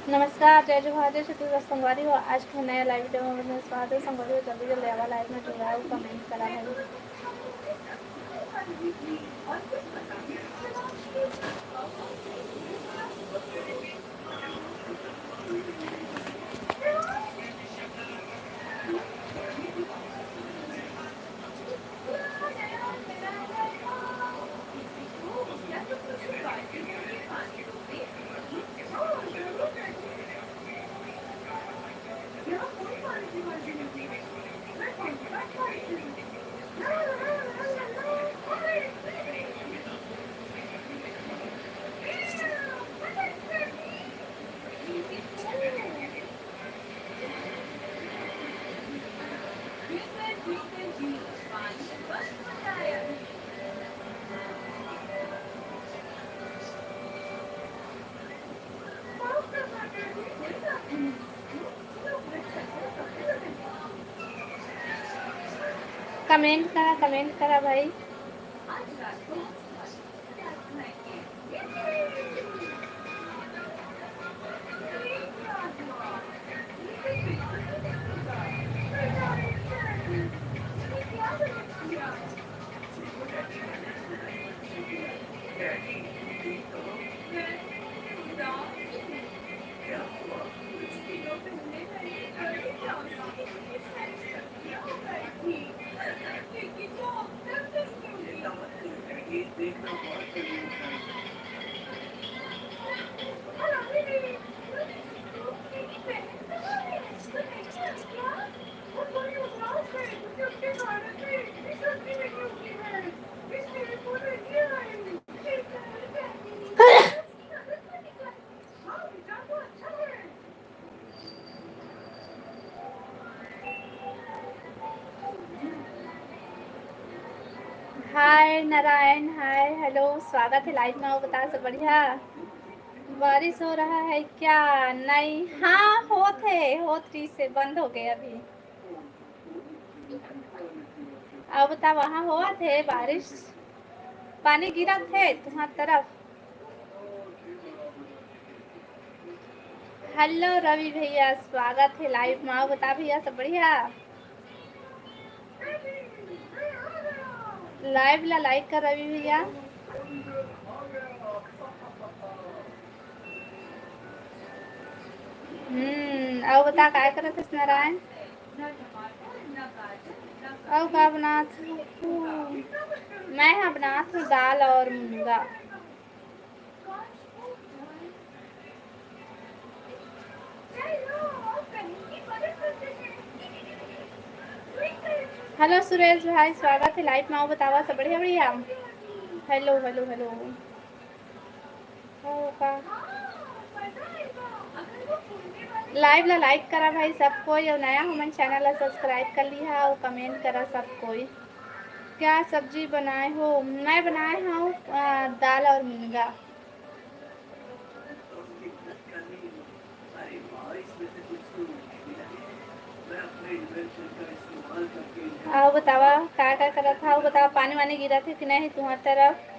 नमस्कार, जय जोहार, जय छत्तीसगढ़ संगवारी हो। आज के नया लाइव वीडियो में अपने स्वागत है। संगवारी हो जल्दी जल्दी आवा लाइव में जुड़ा है, कमेंट करा है। कमेंट करा भाई। हाय नारायण, हाय हेलो, स्वागत है लाइव में। बता सब बढ़िया। बारिश हो रहा है क्या? नहीं, हाँ होत से बंद हो गए अभी। अब बता, वहाँ हुआ थे बारिश? पानी गिरा थे तुम्हारी तरफ? हेलो रवि भैया, स्वागत है लाइव में। बता भैया सब बढ़िया। लाइव ला लाइक कर रवि भैया। अब बता काय करत है नारायण? अब का बनात? मैं यहाँ बनात हूँ दाल और मूंगा। हेलो सुरेश भाई, स्वागत है लाइव में। बतावा सब बढ़िया बढ़िया। Hello hello hello. लाइव ला लाइक करा भाई सब कोई, और नया हमारे चैनल ला सब्सक्राइब कर लिया और कमेंट करा सब कोई। क्या सब्जी बनाए हो? मैं बनाए हूँ दाल और मूंगा। आओ बतावा क्या करत था? बतावा पानी वानी गिरा थे कि नहीं तुम्हारी तरफ?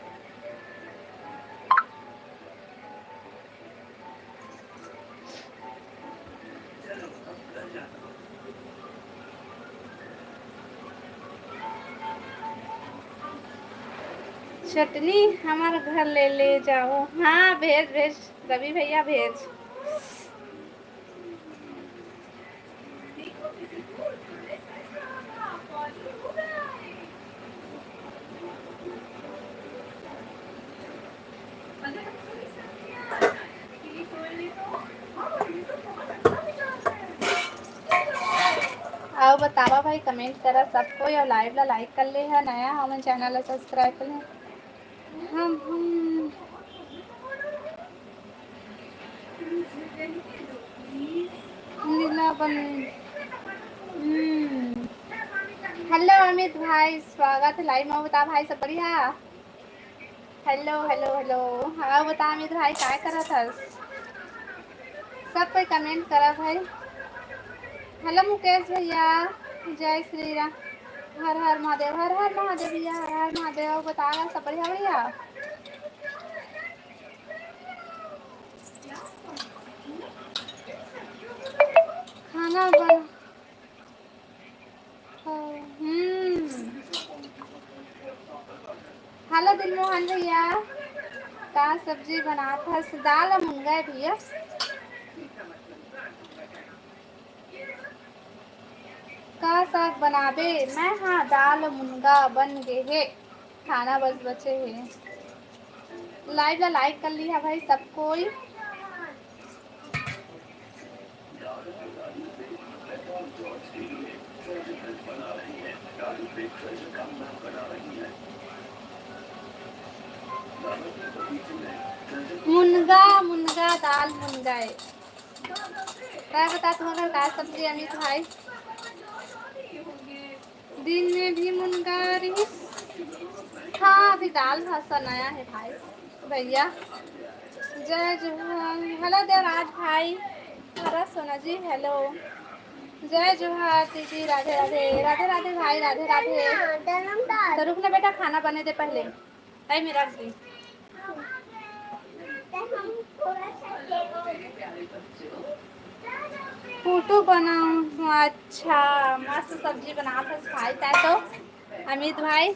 चटनी हमारे घर ले जाओ। हाँ भेज भेज रवि भैया भेज। आओ बतावा भाई, कमेंट करा सबको, और लाइव ला लाइक कर ले है, नया हमारे चैनल ला सब्सक्राइब कर ले। हम हेलो अमित भाई, स्वागत है लाइव में। बता भाई सब बढ़िया। Hello hello hello. हाँ बता अमित भाई क्या करा था? सब कोई कमेंट करा भाई। हेलो मुकेश भैया, जय श्री राम। हर हर महादेव, हर हर महादेव भैया, हर हर महादेव। बता रहा सब बढ़िया भैया। अमन भैया, का सब्जी बना था? दाल और मुनगा है भैया। का साग बनाबे मैं? हाँ, दाल मुनगा बन गए है, खाना बस बचे है। लाइव ला लाइक कर लिया भाई सब कोई। मुनगा मुनगा दाल मुनगा है। क्या बता तुम्हारा का सब्जी अमित भाई? दिन में भी मुनगा रही। हाँ, अभी दाल भाषा नया है भाई भैया। जय जोहार। हेलो देवराज भाई। हरा सोना जी हेलो। जय जोहार दीदी। राधे राधे। राधे राधे भाई। राधे राधे। तो रुकना बेटा, खाना बने दे पहले। टाइम में रख दी। फोटो बनाऊँ? अच्छा, मस्त सब्जी बना था भाई। तो अमित भाई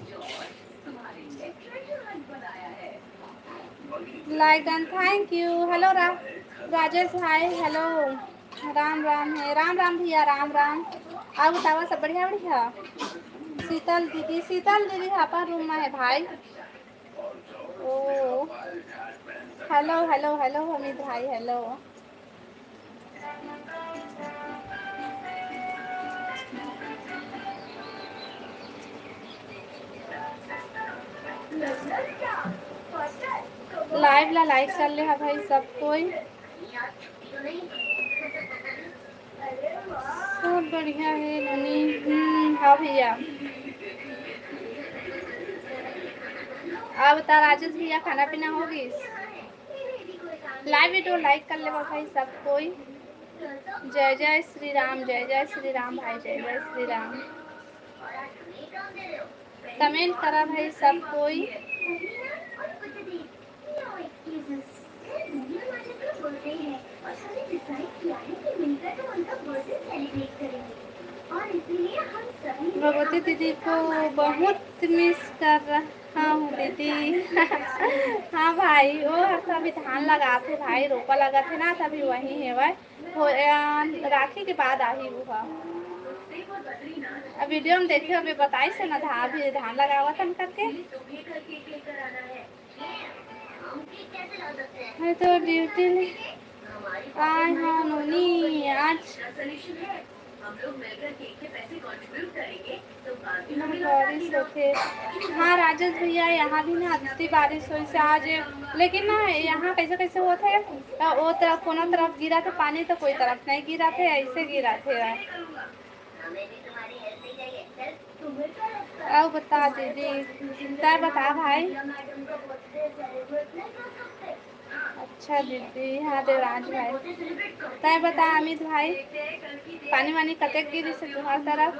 like and thank you. Hello Rajesh भाई हेलो। राम राम है। राम राम भैया। राम राम। आप बतावा सब बढ़िया बढ़िया? शीतल दीदी, शीतल दीदी आपा रूम में है भाई। ओ हेलो हेलो हेलो अमित भाई हेलो। लाइव ला लाइक कर ले भाई सब कोई। सब बढ़िया है ननी। हाँ भैया। अब बता राजेश भैया, खाना पीना होगी? लाइव वीडियो लाइक कर ले भाई सब कोई। जय जय श्री राम। जय जय श्री राम भाई। जय जय श्री राम। कमेंट करा भाई सब कोई। भगवती दीदी को बहुत मिस कर रहा हूँ दीदी। हाँ भाई, वो अभी धान लगा थे भाई, रोपा लगा थे ना, तभी वही है वह राखी के बाद आई वो। अब वीडियो में देखे अभी बताई से ना, अभी धान लगा हुआ था करके। मैं तो ड्यूटी आए हाँ नोनी आज। बारिश होते। हाँ राजेश भैया, यहाँ भी ना इतनी बारिश हुई से आज। लेकिन ना यहाँ कैसे कैसे होता है, वो तरफ कोनो तरफ गिरा था पानी, तो कोई तरफ नहीं गिरा थे, ऐसे गिरा थे। अब बता दीदी, क्या बता भाई? अच्छा दीदी। हाँ देवराज भाई। तय बता अमित भाई, पानी वानी कतक गिरी से तुम्हार तरफ?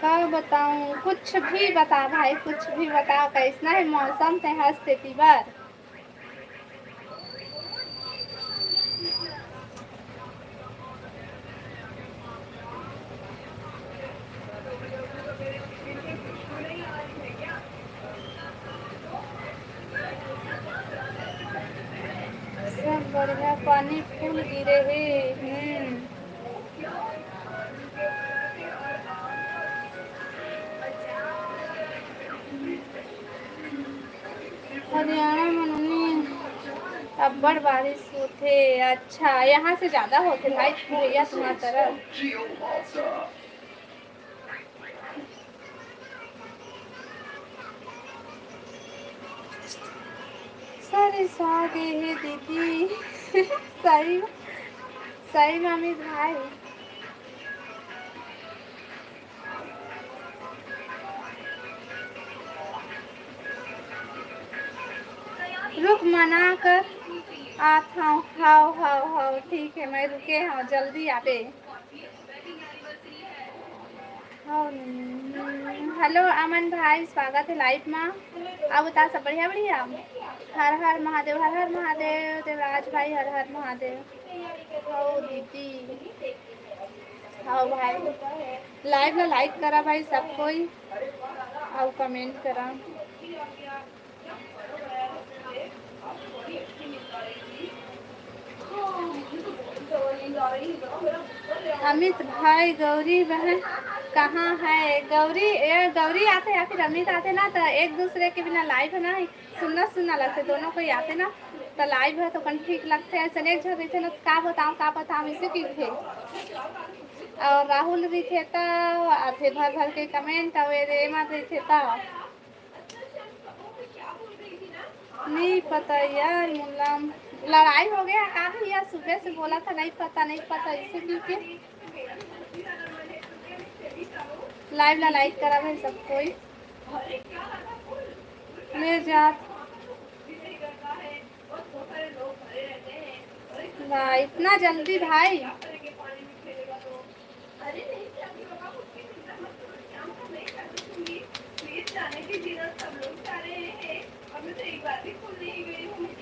क्या बताऊँ? कुछ भी बता भाई, कुछ भी बता। कैसना है मौसम ते हंसते तीबर? सब बढ़िया, पानी फूल गिरे है। हरियाणा में अब्बड़ बारिश होते। अच्छा, यहाँ से ज्यादा होते भाई भैया तुम्हारी तरफ। सारे सागे है दीदी। सही सही में अमित भाई। रुक मना कर आता हूँ। हाओ हाओ हाओ ठीक है, मैं रुके हाँ, जल्दी आवे। हेलो अमन भाई, स्वागत है लाइव में। अब बता सब बढ़िया बढ़िया? हर हर महादेव। हर हर महादेव देवराज भाई। हर हर महादेव। हो दीदी हाँ भाई, लाइव ला लाइक करा भाई सब कोई, और कमेंट करा। अमित भाई, गौरी बहन कहाँ है? गौरी गौरी आते या फिर अमित आते ना तो एक दूसरे के बिना लाइव है ना सुनना सुनना लगते, दोनों कोई आते ना तो लाइव है तो कन ठीक लगते हैं। ऐसे एक झड़ थे ना, का बताऊँ इसी की थे। और राहुल भी थे तो आधे भर भर के कमेंट और रेमा भी थे तो नहीं पता यार। मुल्ला लड़ाई हो गया का भैया? सुबह से बोला था नहीं पता नहीं पता, इसे क्योंकि लाइव ला लाइक करा भाई सब कोई। ले जा भाई, इतना जल्दी भाई?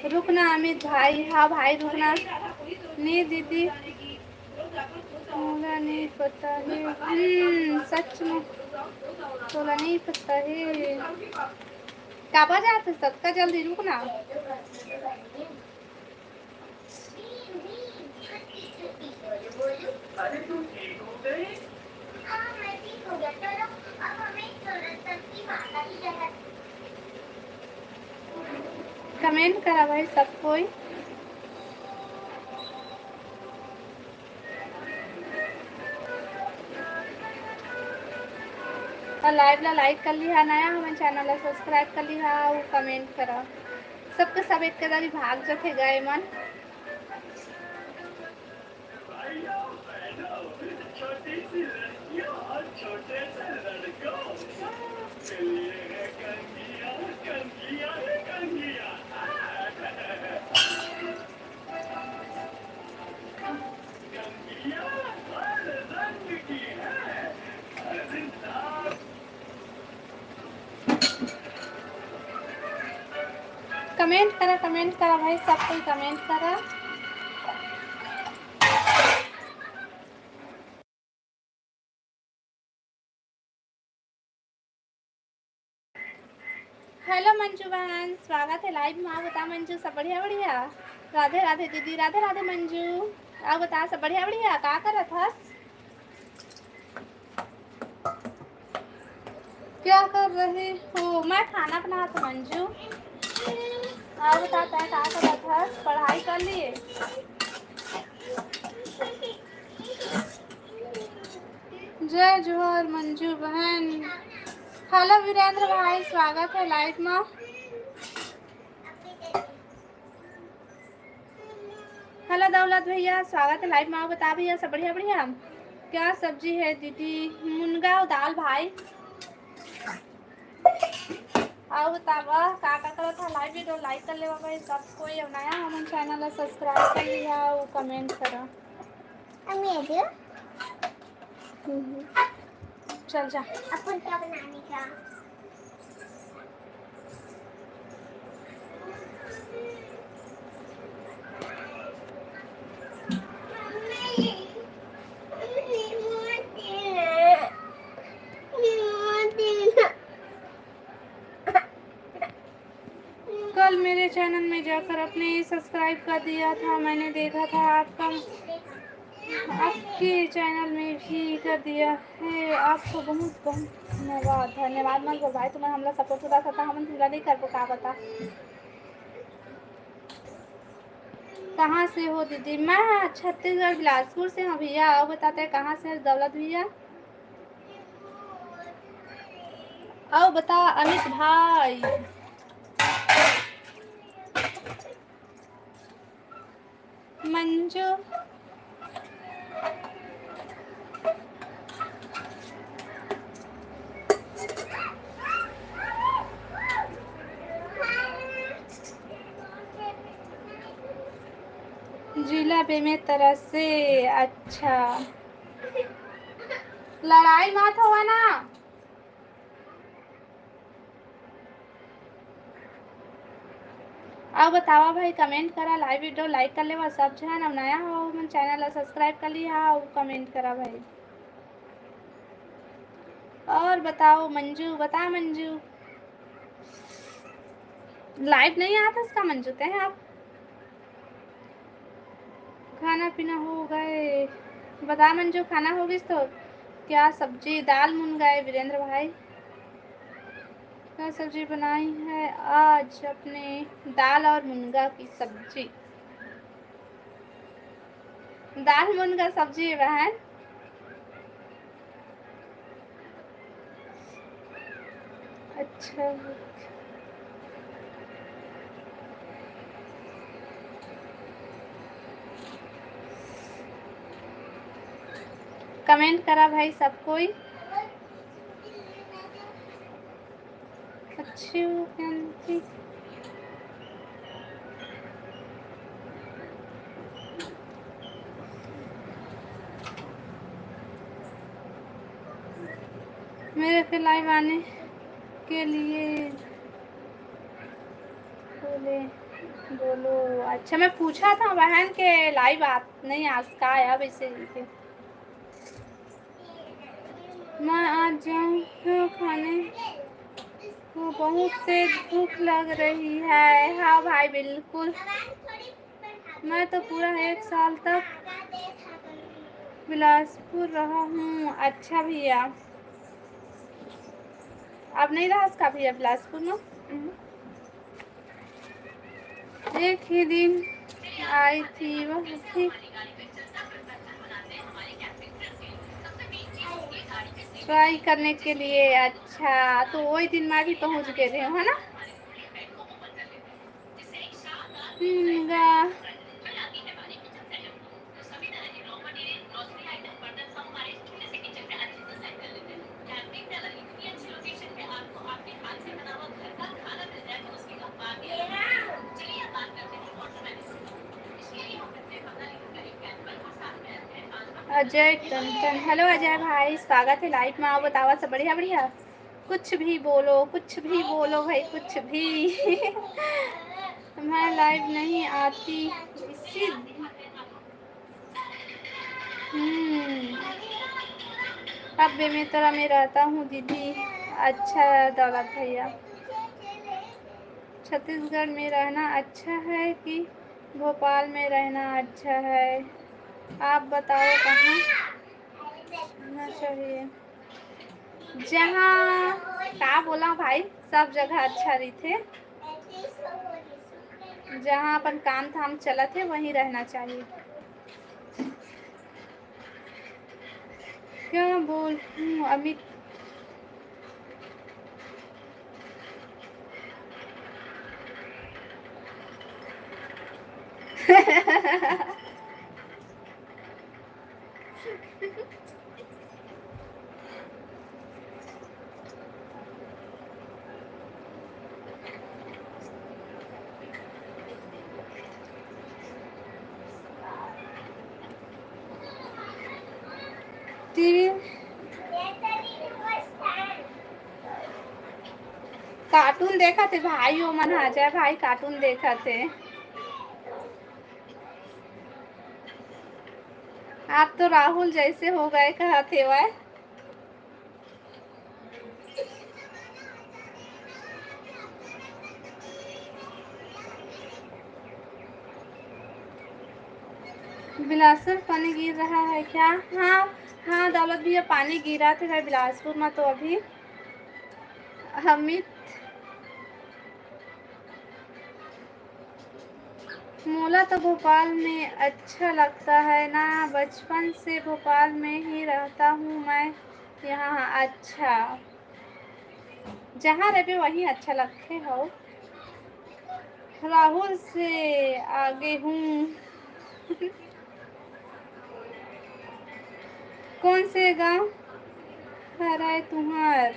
रुकना अमित भाई, हाँ भाई रुकना। नहीं दीदी बोला नहीं पता है, सच में बोला नहीं पता है। काबा जाते सबका, जल्दी रुकना। कमेंट करा भाई सब कोई। और लाइव ला लाइक कर लिया, नया हमारे चैनल ला सब्सक्राइब कर लिया और कमेंट करा। सबके सब एक कदर भाग जो थे गए मन। कमेंट करा भाई सब कोई, कमेंट करा। हेलो मंजू बहन, स्वागत है लाइव में। बता मंजू, सब बढ़िया बढ़िया? राधे राधे दीदी, राधे राधे मंजू। आप बता सब बढ़िया बढ़िया? क्या कर रहा था? क्या कर रही हो? मैं खाना बना था मंजू। आप बताता है क्या कर रहा था? पढ़ाई कर लिए? जय जोहर मंजू बहन। हेलो वीरेंद्र भाई, स्वागत है लाइव में। हेलो दौलत भैया, स्वागत है लाइव में। आप बता भैया सब बढ़िया बढ़िया? क्या सब्जी है दीदी? मुनगा और दाल भाई। और बतावा का करो था? लाइव वीडियो लाइक कर ले भाई सब कोई, नया हमारे चैनल सब्सक्राइब कर लिया और कमेंट करो। चल जा। अपन क्या बनाने का? कल मेरे चैनल में जाकर अपने सब्सक्राइब कर दिया था, मैंने देखा था आपका, आपके चैनल में भी कर दिया है। आपको बहुत बहुत धन्यवाद। धन्यवाद मत बोल भाई, तुम्हें हमला सपोर्ट होता था हम तुमला नहीं कर पा बता। कहाँ से हो दीदी? मैं छत्तीसगढ़ बिलासपुर से हूँ भैया। और बताते हैं कहाँ से है दौलत भैया? आओ बता अमित भाई। मंजू जिला बेमेतरा से। अच्छा, लड़ाई मत हुआ ना। अब बतावा भाई, कमेंट करा, लाइव वीडियो लाइक कर ले सब जन। अब नया हो मन चैनल सब्सक्राइब कर लिया और कमेंट करा भाई। और बताओ मंजू, बता मंजू, लाइव नहीं आता इसका मंजू हैं आप? खाना पीना हो गए? बता मंजू, खाना हो गई तो क्या सब्जी? दाल मुनगाए वीरेंद्र भाई। क्या सब्जी बनाई है आज अपने? दाल और मुनगा की सब्जी। दाल मुनगा सब्जी है बहन। अच्छा, कमेंट करा भाई सब कोई। अच्छी मेरे के लाइव आने के लिए बोले बोलो। अच्छा, मैं पूछा था बहन के लाइव नहीं आस्का है अब इसे। मैं आज जाऊँ खाने को, बहुत तेज भूख लग रही है। हाँ भाई बिल्कुल, मैं तो पूरा 1 साल तक बिलासपुर रहा हूँ। अच्छा भैया, आप नहीं रहा इसका भैया बिलासपुर में? एक ही दिन आई थी वह थी ट्राई करने के लिए। अच्छा, तो वही दिन मैं भी पहुंच गए थे, है ना? अजय टंटन, हेलो अजय भाई, स्वागत है लाइव में। आओ बताओ सब बढ़िया बढ़िया। कुछ भी बोलो, कुछ भी बोलो भाई, कुछ भी। मैं लाइव नहीं आती इसी। अब बेमेतरा में रहता हूँ दीदी। अच्छा दौलत भैया, छत्तीसगढ़ में रहना अच्छा है कि भोपाल में रहना अच्छा है? आप बताओ कहाँ रहना चाहिए? जहाँ क्या बोला भाई, सब जगह अच्छा रही थे। जहाँ अपन काम धाम चला थे वहीं रहना चाहिए। क्या बोल अमित? टीवी कार्टून देखा थे भाई, ओ मन आ जाए भाई, कार्टून देखा थे। आप तो राहुल जैसे हो गए, कहा थे वह। बिलासपुर पानी गिर रहा है क्या? हाँ हाँ दौलत भैया, पानी गिरा थे बिलासपुर में तो अभी। अमित, मोला तो भोपाल में अच्छा लगता है ना, बचपन से भोपाल में ही रहता हूँ मैं यहाँ। अच्छा, जहाँ रहे वहीं अच्छा लगते हो। राहुल से आगे हूँ। कौन से गांव है तुम्हार?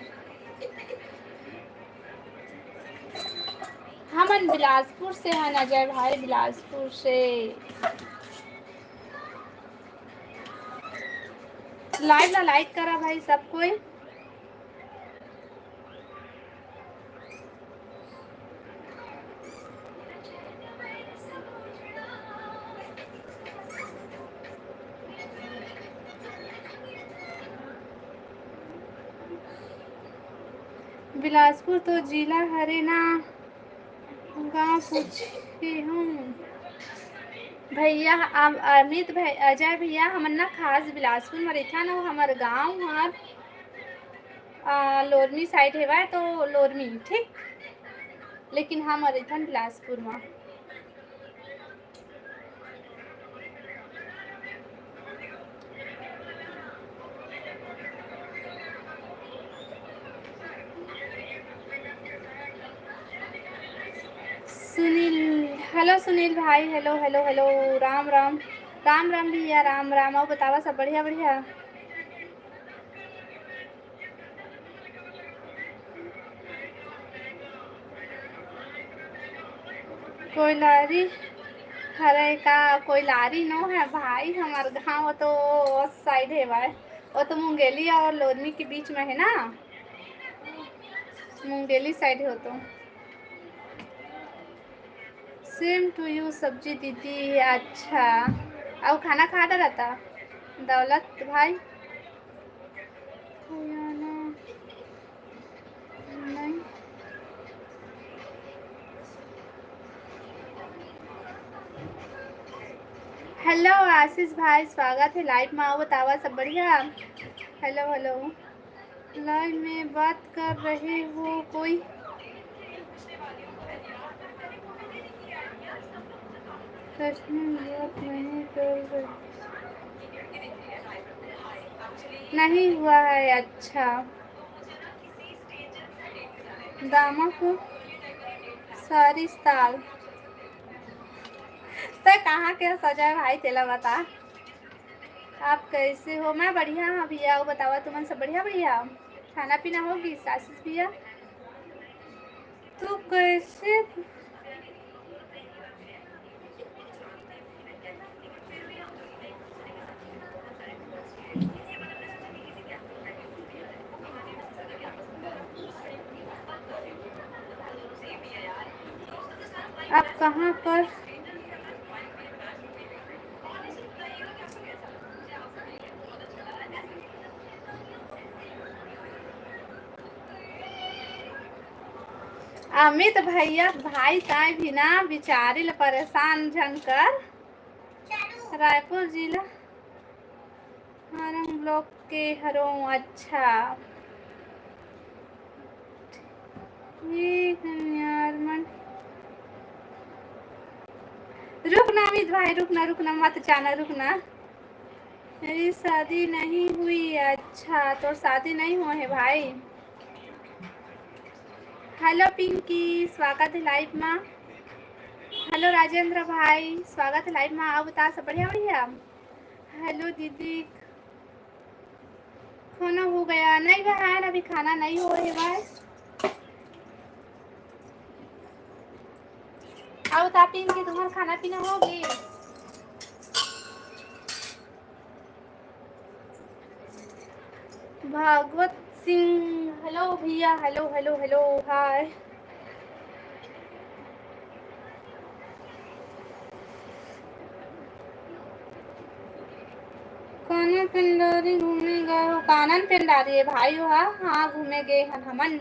हमन बिलासपुर से है ना जय भाई, बिलासपुर से। लाइव ला लाइक करा भाई सब कोई। बिलासपुर तो जिला हरेना गाँव पूछी हूँ भैया। अमित भाई अजय भैया हमर ना खास बिलासपुर में रहता ना, हमार गाँव हमार लोरमी साइड हेवा तो लोरमी ठीक, लेकिन हम रहथन बिलासपुर में। सुनील, हेलो सुनील भाई, hello hello hello, Ram Ram Ram Ram भैया, राम राम। और बतावा सब बढ़िया बढ़िया। कोयलारी हरे का कोयलारी नो है भाई, हमार गाँव तो उस साइड है भाई, वो तो मुंगेली और लोरमी के बीच में है ना, मुंगेली साइड हो तो। सेम टू यू सब्जी दीदी। अच्छा, अब खाना खा रहता दौलत भाई? नहीं। हेलो आशीष भाई, स्वागत है लाइव में। आओ बतावा सब बढ़िया। हेलो हेलो, लाइव में बात कर रहे हो कोई? सच में बात नहीं कर रहे? नहीं हुआ है। अच्छा, दामक सारी साल तो कहाँ के सजा भाई तेला बता। आप कैसे हो? मैं बढ़िया हाँ भैया। वो बतावा तुमन सब बढ़िया भैया? खाना पीना होगी आशीष भैया? तो कैसे आप कहाँ पर? अमित भैया भाई साहब भी ना बिचारी ल परेशान झनकर, रायपुर जिला हरम ब्लॉक के हरो। अच्छा ठीक है यार मन, रुकना अमित भाई, रुकना मत जाना, रुकना। मेरी शादी नहीं हुई। अच्छा, तो शादी नहीं हुआ है भाई? हेलो पिंकी, स्वागत है लाइव में। हेलो राजेंद्र भाई, स्वागत है लाइव में। आओ बता सब बढ़िया बढ़िया। हेलो दीदी, खाना हो गया? नहीं बहन, अभी खाना नहीं हो है भाई। आओ बता पिंकी, तुम्हारा खाना पीना होगी? भागवत सिंह, हेलो भैया, हेलो हेलो हेलो, हाय। कानन पेंडारी घूमने गए हो? कानन पेंडारी है भाई हो? हाँ घूमे गए हन हमन।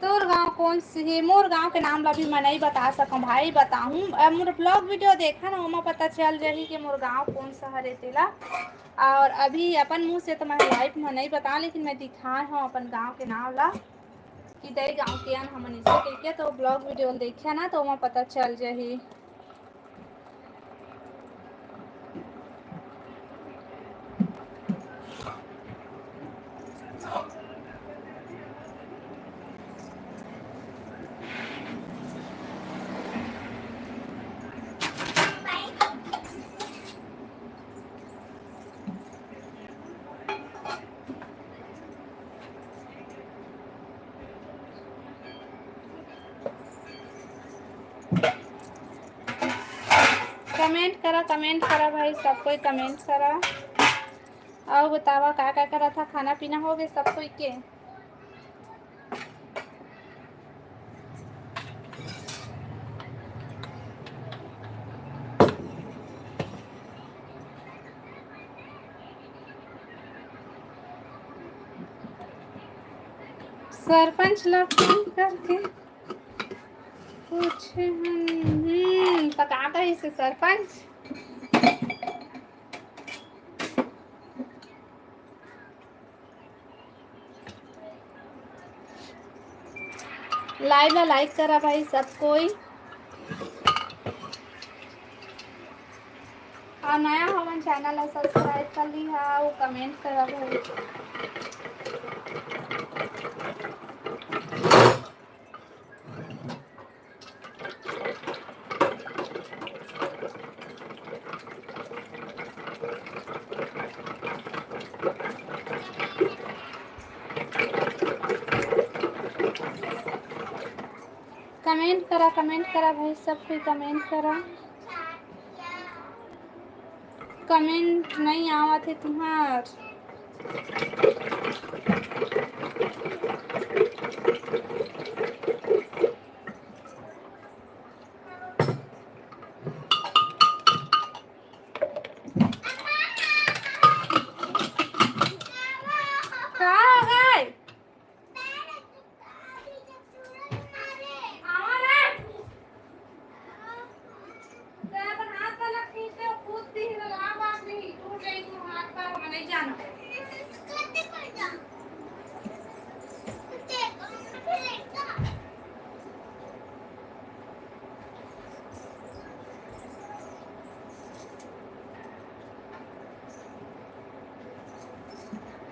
तोर गांव कौन सी है? मोर गांव के नाम ला भी मैं नहीं बता सकूं भाई, बताऊं मोर ब्लॉग वीडियो देखा ना, वहाँ पता चल जाही कि मोर गांव कौन सा हरे तेला। और अभी अपन मुंह से तो मैं लाइव में नहीं बता, लेकिन मैं दिखाए हूँ अपन गांव के नाम ला कि दे गांव के अन हमन इसे करके, तो ब्लॉग वीडियो देखा ना तो वहाँ पता चल जाही। कमेंट करा भाई, सब कोई कमेंट करा। और बतावा क्या करा था? खाना पीना हो गया सब कोई के? सरपंच लोग फोन करके पूछे तो का कही से सरपंच लाइव ला लाइक करा भाई सब कोई और नया हवन चैनल है सब्सक्राइब कर ली है वो कमेंट करा भाई कमेंट करा भाई सब कोई कमेंट करा कमेंट नहीं आवा थे तुम्हार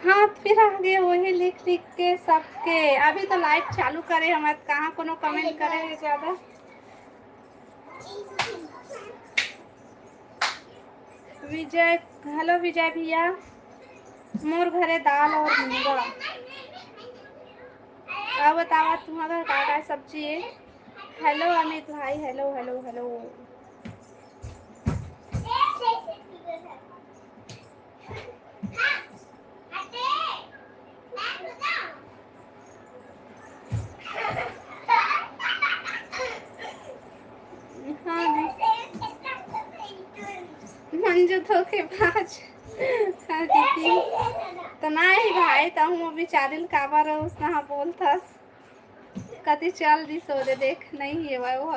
हाँ फिर आगे वही लिख के सबके अभी तो लाइव चालू करे हमारे कहाँ कोनो कमेंट करे ज्यादा विजय हेलो विजय भैया मोर घरे दाल और मुंगा अब बतावा तुम्हारा का सब्जी है हेलो अमित भाई हेलो हेलो हेलो मंजू धोखेबाज दीदी तो नहीं भाई तो हम बेचारिल काबर उसना बोलथस कति चल दी सोरे देख नहीं है वो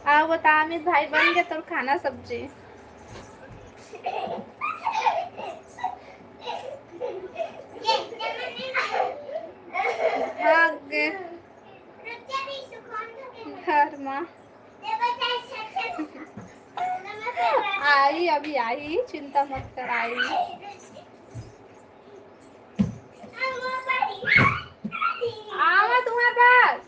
आओ बता अमित भाई बन गया तो खाना सब्जी घर माँ आई अभी आई चिंता मत कर आई आवा तुम्हारे पास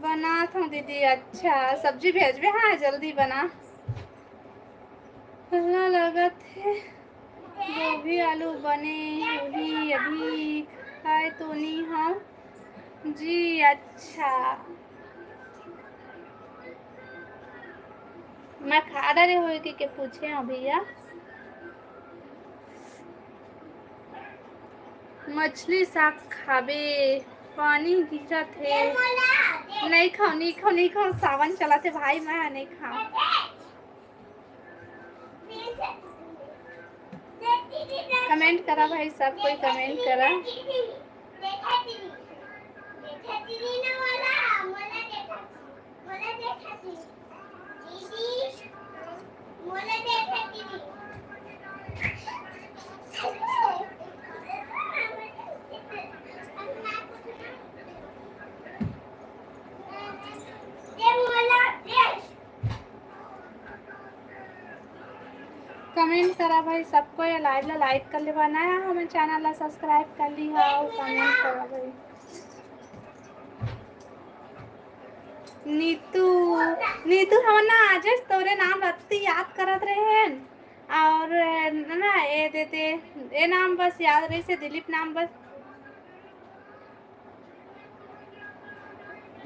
बना था दीदी अच्छा सब्जी भेज भी हाँ जल्दी बना लगा थे गोभी आलू बने वही अभी खाए तो नहीं हम जी अच्छा मैं खा रहे हुए कि पूछे हैं भैया मछली साग खाबे पानी गिरा थे नहीं खाओ सावन चला थे भाई मैं नहीं खाऊं कमेंट करा भाई सब कोई कमेंट करा कमेंट करा भाई सबको ये लाइव ला लाइक कर ले बनाया हमें चैनल ला सब्सक्राइब कर ली है और कमेंट करा भाई नीतू हम ना आज तोरे नाम रत्ती याद करत रहे और ना ये देते ये नाम बस याद रही से दिलीप नाम बस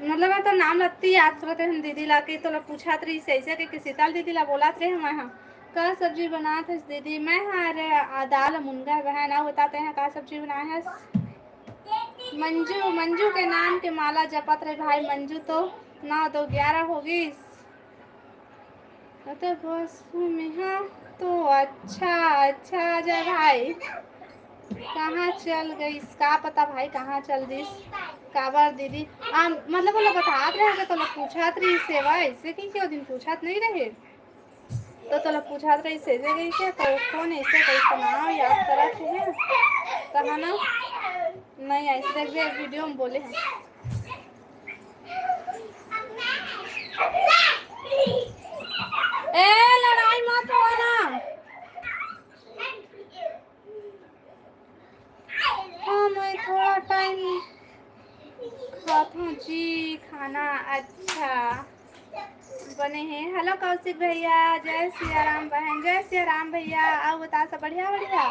मतलब तो नाम रत्ती याद करते हम दीदी ला के तो पूछात रही से ऐसे के शीतल दीदी ला बोलात रहे हम यहाँ का सब्जी बनात है दीदी मैं हाँ दाल मुनगा बहन ना बताते हैं का सब्जी बनाए है मंजू के नाम के माला जपत रहे भाई मंजू तो 9 2 11 होगी तो बस में। हाँ तो अच्छा अच्छा जय भाई कहाँ चल गई का पता भाई कहाँ चल दिस काबर दीदी मतलब वो लोग बतात रहे तो लोग पूछत रही से ऐसे कि क्यों दिन पूछत नहीं रहे तो लोग पूछत रही से गई के तो कौन ऐसे कैसे नाम याद करत है कहा ना नहीं ऐसे देख दे वीडियो में बोले हैं ए लड़ाई मत हो ना हाँ मैं थोड़ा टाइम खाता हूँ जी खाना अच्छा बने हैं। हेलो कौशिक भैया जय सिया राम बहन जय सिया राम भैया आओ बता सब बढ़िया बढ़िया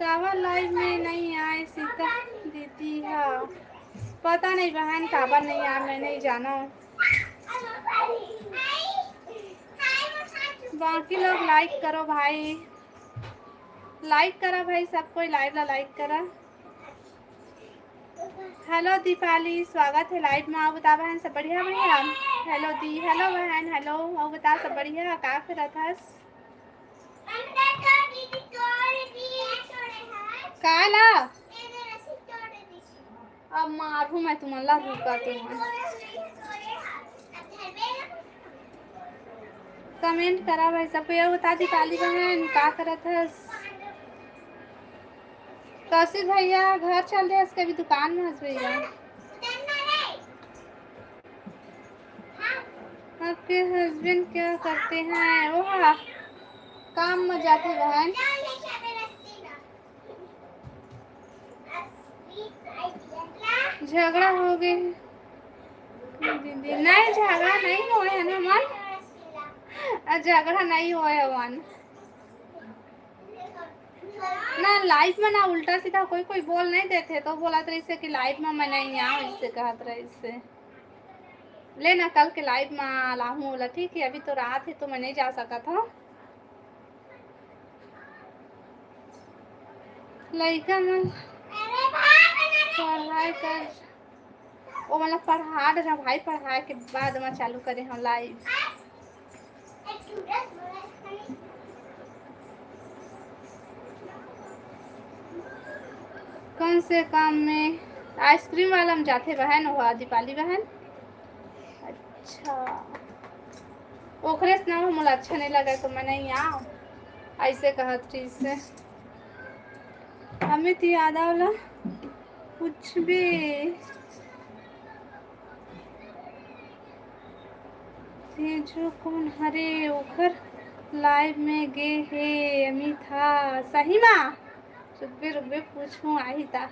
काबर लाइव में नहीं आए सीता दीदी हाँ पता नहीं बहन काबर नहीं आया मैं नहीं जाना बाकी लोग लाइक करो भाई लाइक करा भाई सब कोई लाइव ला लाइक करा हेलो दीपाली स्वागत है लाइव में आओ बता बहन सब बढ़िया बढ़िया हेलो दी हेलो बहन हेलो आओ बता सब बढ़िया का फिरत हस काला अब मारू मैं तुम्हारा रुका तुम कमेंट करा भाई सबको यह बता दी काली बहन का करत हस कौशिक भैया घर चल रहे इसके भी दुकान में हंस भैया आपके हस्बैंड क्या करते हैं वो काम में जाते बहन झगड़ा हो गए दीदी नहीं झगड़ा नहीं हुए है ना मन झगड़ा नहीं हुआ है मन ना लाइफ में ना उल्टा सीधा कोई कोई बोल नहीं देते तो बोला रही से कि लाइफ में मैं नहीं आऊँ इससे कहत रही से लेना कल के लाइव में लाहूँ बोला ठीक है अभी तो रात है तो मैं नहीं जा सका था लड़का मन पढ़ाई कर वो मतलब पढ़ा रहा भाई पढ़ाई के बाद में चालू करे हम लाइव कौन से काम में आइसक्रीम वाला में जाते बहन हुआ दीपाली बहन अच्छा ओखरे से ना मुझे अच्छा नहीं लगा तो मैं नहीं आऊँ ऐसे कहत थी इससे हमें तो याद आवला कुछ भी जो कौन हरे ओखर लाइव में गे हे अमी था सही माँ रुक पूछूं आई था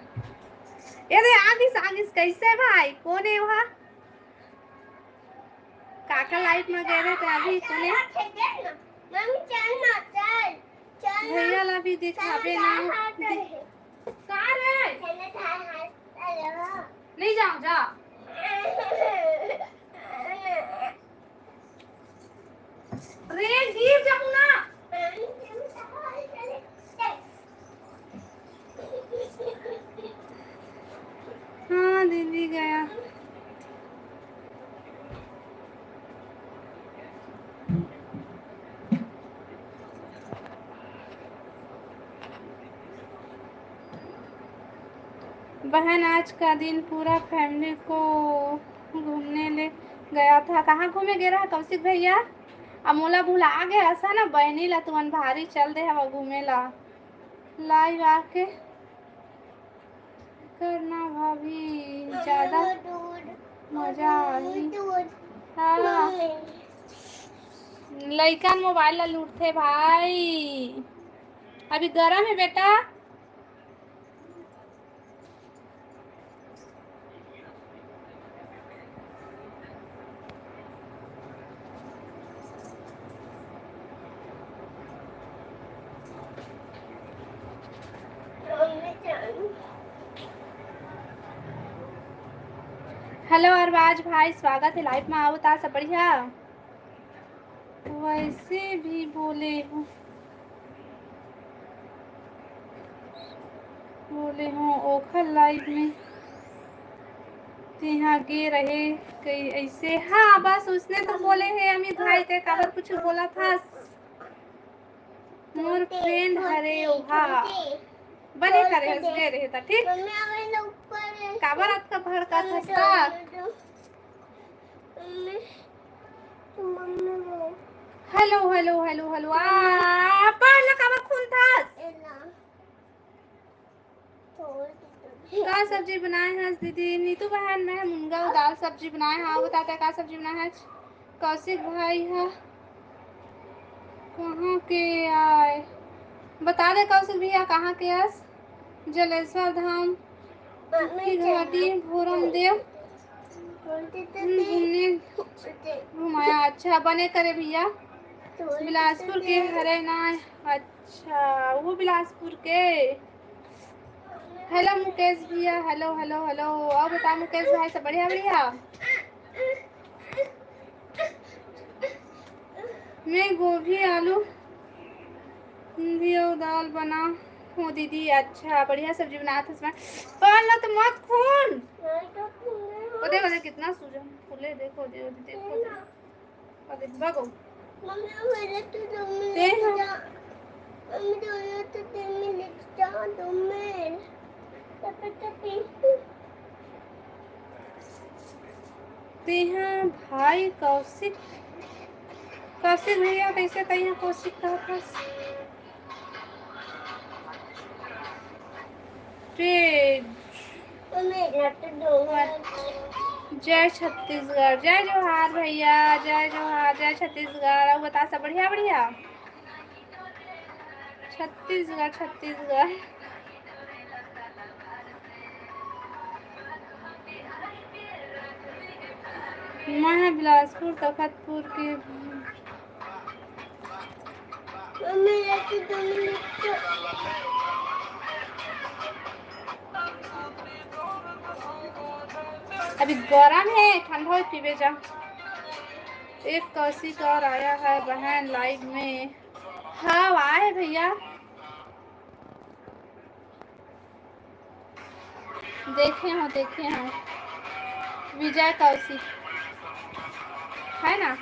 अरे आगिस कैसे भाई कौन है वहाँ काका लाइफ में गए थे अभी कोने भैया ला भी दिखाबे ना कार है नहीं जाओ जा रे गिर जाऊँ ना हाँ दीदी गया बहन आज का दिन पूरा फैमिली को घूमने ले गया था कहाँ घूमे गया रहा कौशिक भैया अमोला भूला गया ऐसा ना बहनी ला तुमन भारी चल दे हवा घूमे ला लाइव आके करना भाभी ज्यादा मजा आई हाँ लइकन मोबाइल ला लूटते भाई अभी गरम है बेटा हेलो अरबाज भाई स्वागत है लाइव में आओ ता सब बढ़िया वैसे भी बोले हूँ ओखर लाइव में तो यहाँ गे रहे कई ऐसे। हाँ बस उसने तो बोले हैं अमित भाई ते काबर कुछ बोला था मोर फ्रेंड हरे ओहा बने करे हंस गए रहे था ठीक काबर आपका भड़का था हेलो हेलो हेलो हेलो आ पढ़ काबर खून था का सब्जी बनाए हैं दीदी नीतू बहन मैं मुनगा दाल सब्जी बनाए हाँ बताते का सब्जी बनाए है कौशिक भाई है कहाँ के आए बता दे कौशिक भैया कहाँ के आस जलेश्वर धाम की घाटी भोरम देव घूमने घुमाया अच्छा बने करे भैया बिलासपुर के हरे ना अच्छा वो बिलासपुर के हेलो मुकेश भैया हेलो हेलो हेलो और बता मुकेश भाई सब बढ़िया बढ़िया मैं गोभी आलू दियो दाल बना हो दीदी अच्छा बढ़िया सब्जी बना था इसमें पाला तो मत खून वो देखो देख कितना सूजन फूले देखो देखो देखो भगो तेहा भाई कौशिक कौशिक भैया कैसे कहीं कौशिक का पास जय छत्तीसगढ़ जय जोहार भैया जय जोहार जय छत्तीसगढ़ अब बता सब बढ़िया बढ़िया छत्तीसगढ़ छत्तीसगढ़ मैं बिलासपुर तखतपुर के अभी गरम है ठंडा पीवे जा एक कौशिक और आया है बहन लाइव में हाँ आए भैया देखे हो विजय कौशिक है ना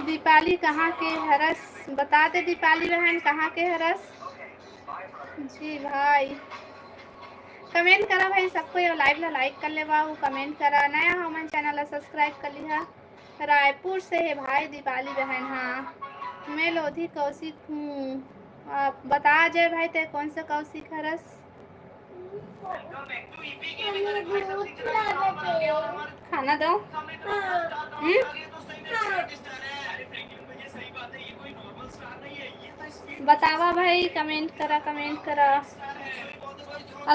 दीपाली कहाँ के हरस बता दे दीपाली बहन कहाँ के हरस जी भाई कमेंट करा भाई सबको ये लाइव ला लाइक कर ले बाबू कमेंट करा नया हो मन चैनल ला सब्सक्राइब कर लिहा रायपुर से है भाई दीपाली बहन हाँ मैं लोधी कौशिक हूँ आप बता जय भाई ते कौन सा कौशिक हरस खाना दो बतावा भाई कमेंट करा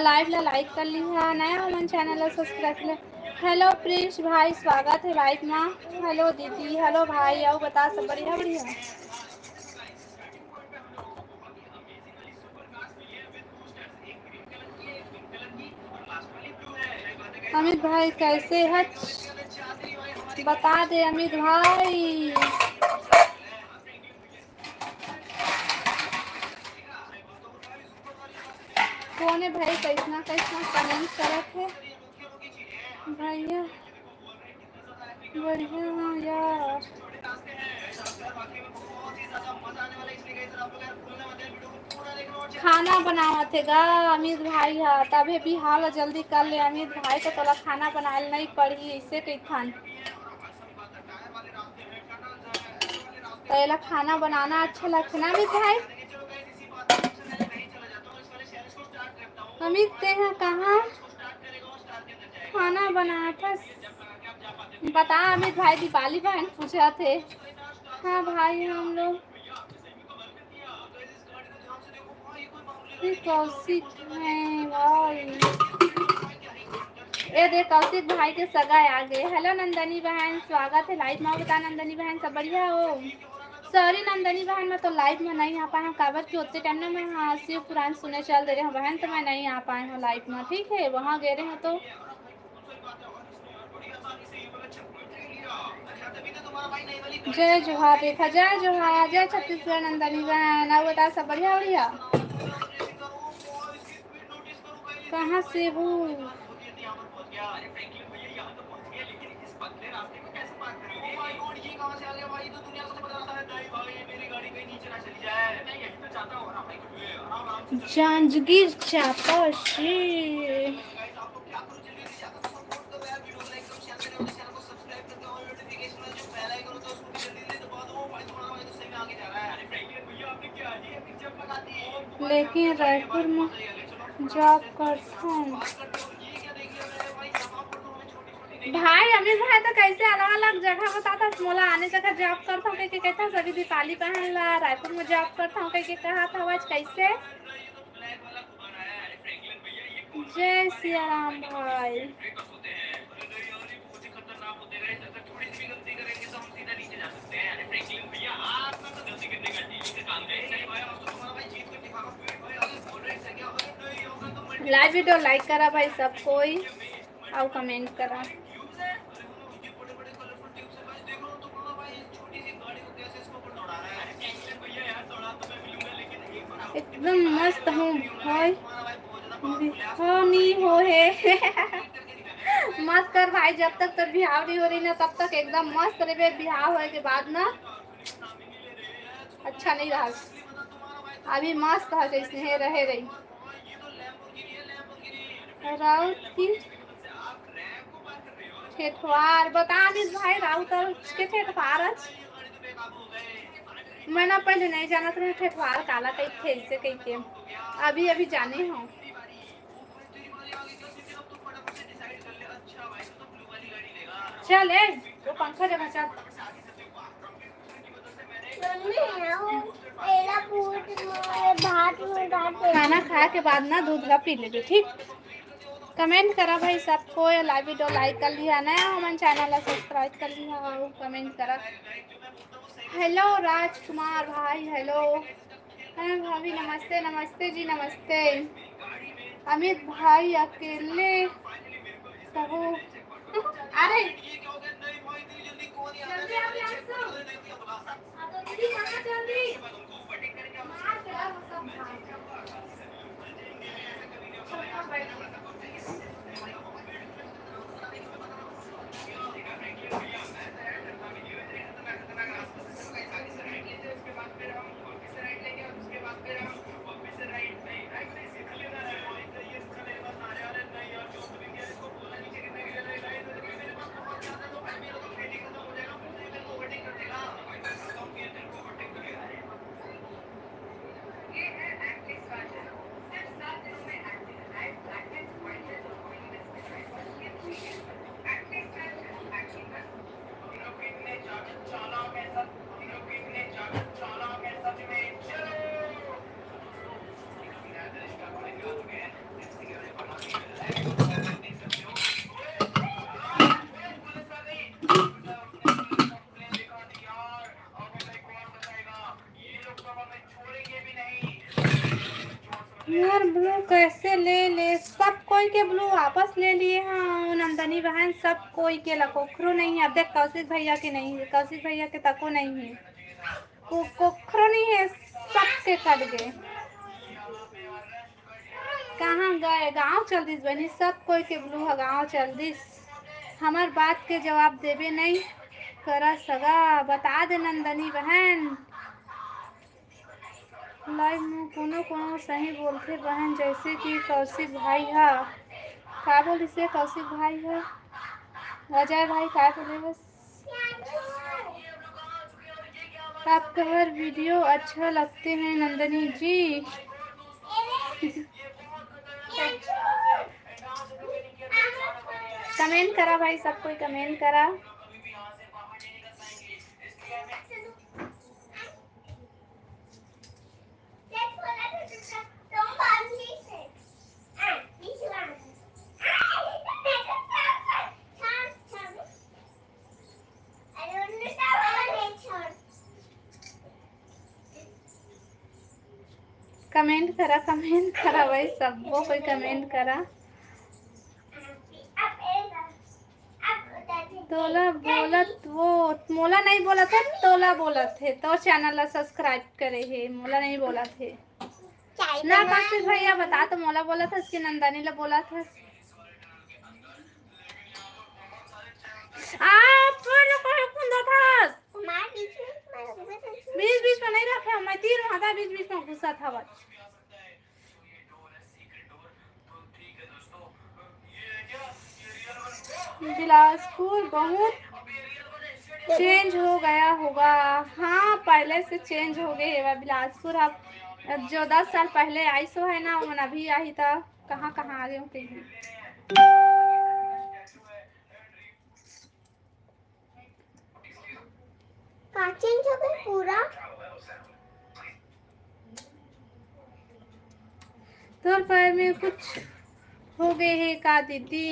लाइव ला लाइक कर लिहा नया हो मन चैनल ला सब्सक्राइब कर हेलो प्रिंस भाई स्वागत है लाइव में हेलो दीदी हेलो भाई आओ बता सब बढ़िया बढ़िया अमित भाई कैसे है बता दे अमित भाई कौन है भाई कैसना कमेंट करत है भैया बढ़िया यार खाना बनावा थे गा अमित भाई हा तभी भी हाल जल्दी कर ले अमित भाई को तोला खाना बनाए नहीं पड़ी ऐसे कई खान पहला खाना बनाना अच्छा लगता ना अमित भाई अमित ते हैं कहाँ खाना बनाया था बता अमित भाई दीपाली बहन पूछा थे हाँ भाई हम लोग कौशिक है भाई ये देख कौशिक भाई के सगा आ गए हेलो नंदनी बहन स्वागत है लाइव में बता नंदनी बहन सब बढ़िया हो सॉरी नंदनी बहन मैं तो लाइव में नहीं आ पाया हूँ काबर की उतने टाइम ना मैं हाँ शिव पुराण सुने चल दे रहे हूँ बहन तो मैं नहीं आ पाए हूँ लाइव में ठीक है वहाँ गए रहे हैं तो जय जोहार रेखा जय जोहार जय छत्तीसगढ़ नंदनी बहन अब बता सब बढ़िया बढ़िया कहाँ से हूँ? जांजगीर चांपा से। लेकिन रायपुर में जॉब करता हूँ भाई। अमित भाई तो कैसे अलग अलग जगह बताता, मोला आने जगह जॉब करता हूँ कह कहता सभी दीपाली पहन ला, रायपुर में जॉब करता हूँ कह कहा था आज कैसे। जय सिया राम भाई। लाइव वीडियो लाइक करा भाई सब कोई और कमेंट करा। एकदम मस्त हूँ भाई। नहीं हो है मत कर भाई, जब तक तो बिहाव नहीं हो रही ना तब तक एकदम मस्त रहे। बिहाव होने के बाद ना अच्छा नहीं रहा। अभी मस्त है जैसे रहे रही। राउत की ठेठवार बता दी भाई। राउत के ठेठवार मैं ना पहले नहीं जाना था ठेठवार काला कही थे ऐसे कही थे। अभी अभी जाने हूँ। चल ए वो पंखा जगह चल। खाना खा के बाद ना दूध का पी लेंगे ठीक। कमेंट करा भाई सबको, लाइव वीडियो लाइक कर लिया, नया हमारे चैनल सब्सक्राइब कर लिया और कमेंट करा। हेलो राजकुमार भाई, हेलो भाभी, नमस्ते नमस्ते जी नमस्ते। अमित भाई अकेले सहू अरे यार ब्लू कैसे ले सब कोई के ब्लू वापस ले लिए। हाँ नंदनी बहन सब कोई के लकोखरो नहीं है। अब देख कौशिक भैया के नहीं है, कौशिक भैया के तको नहीं है, कोखरो नहीं है, सबके कट गए। कहाँ गए? गाँव चल दिस बनी, सब कोई के ब्लू है गाँव चल दिस। हमार बात के जवाब देवे नहीं करा सगा, बता दे नंदनी बहन। लाइव में कोनो सही बोलते बहन, जैसे कि कौशिक भाई है। का बोली से कौशिक भाई है, अजय भाई का बोले बस। आपका हर वीडियो अच्छा लगते हैं नंदनी जी। कमेंट करा भाई सब कोई कमेंट करा। कमेंट करा भाई सबको कोई कमेंट करा। तोला बोलत वो मोला नहीं बोला था, तोला बोला थे तो चैनल ला सब्सक्राइब करे है, मोला नहीं बोला थे। ना कौशिक भैया बता तो मोला बोला था इसकी नंदनी ला बोला था आप खुंदा था बीच बीच में नहीं रखे मैं तीर माता बीच बीच में घुसा था बस बिलासपुर बहुत चेंज हो गया होगा। हाँ पहले से चेंज हो गए है बिलासपुर। अब जो 10 साल पहले आई सो है ना वो अभी आई था कहाँ कहाँ आ गए हो कहीं चेंज हो गया पूरा। तो पैर में कुछ हो गए है का दीदी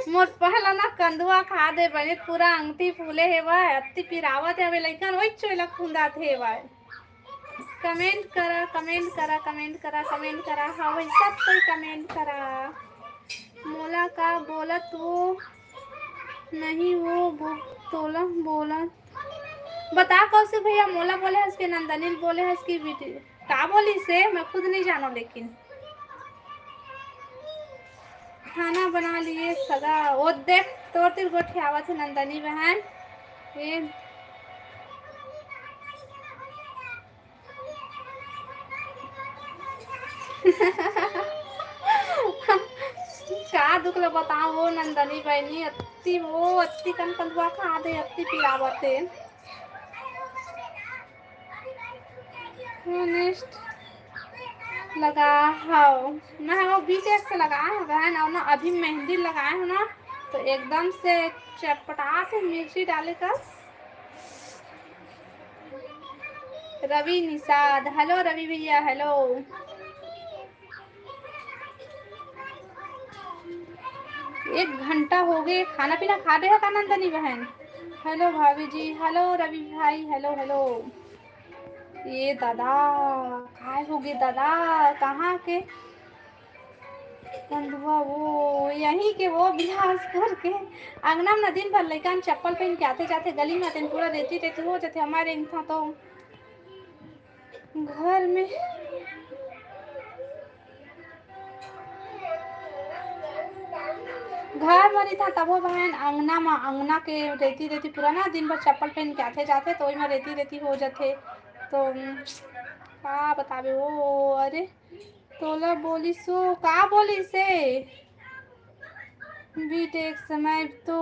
मोर पहला ना कंदुआ खा दे बने पूरा अंगठी फूले है वह अति पिरावत है लइकन वही चोला खुंदा थे वह कमेंट करा कमेंट करा कमेंट करा कमेंट करा हाँ वही सब कोई कमेंट करा मोला का बोला तो नहीं वो तोला बोला बता कौशिक भैया मोला बोले है इसके नंदनी बोले है इसकी बेटी का बोली से मैं खुद नहीं जानो लेकिन खाना बना लिए सगा वो देख तो तिर गोठी आवत है नंदनी बहन ये क्या दुख लो बताओ वो नंदनी बहनी अत्ती वो अत्ती कन कंदुआ खा दे अत्ती पिलावत है नेक्स्ट लगा हाँ मैं वो बीटेक्स से लगाए हैं बहन और ना अभी मेहंदी लगाए हो ना तो एकदम से चटपटा के मिर्ची डाले कर रवि निषाद हेलो रवि भैया हेलो एक घंटा हो गए खाना पीना खा रहे हैं नंदनी बहन हेलो भाभी जी हेलो रवि भाई हेलो हेलो ये दादा काय हो गए दादा कहाँ के कंदुआ वो यहीं के वो बिलासपुर के अंगना में दिन भर लइका चप्पल पहन के आते जाते गली में आते पूरा रेती रेती हो जाते हमारे यहाँ तो घर में घर में था तब वो बहन अंगना के रेती रेती पूरा ना दिन भर चप्पल पहन के आते जाते तो में रेती रेती हो जाते तो का बतावे वो अरे तोला बोली सो का बोली से बीटेक समय तो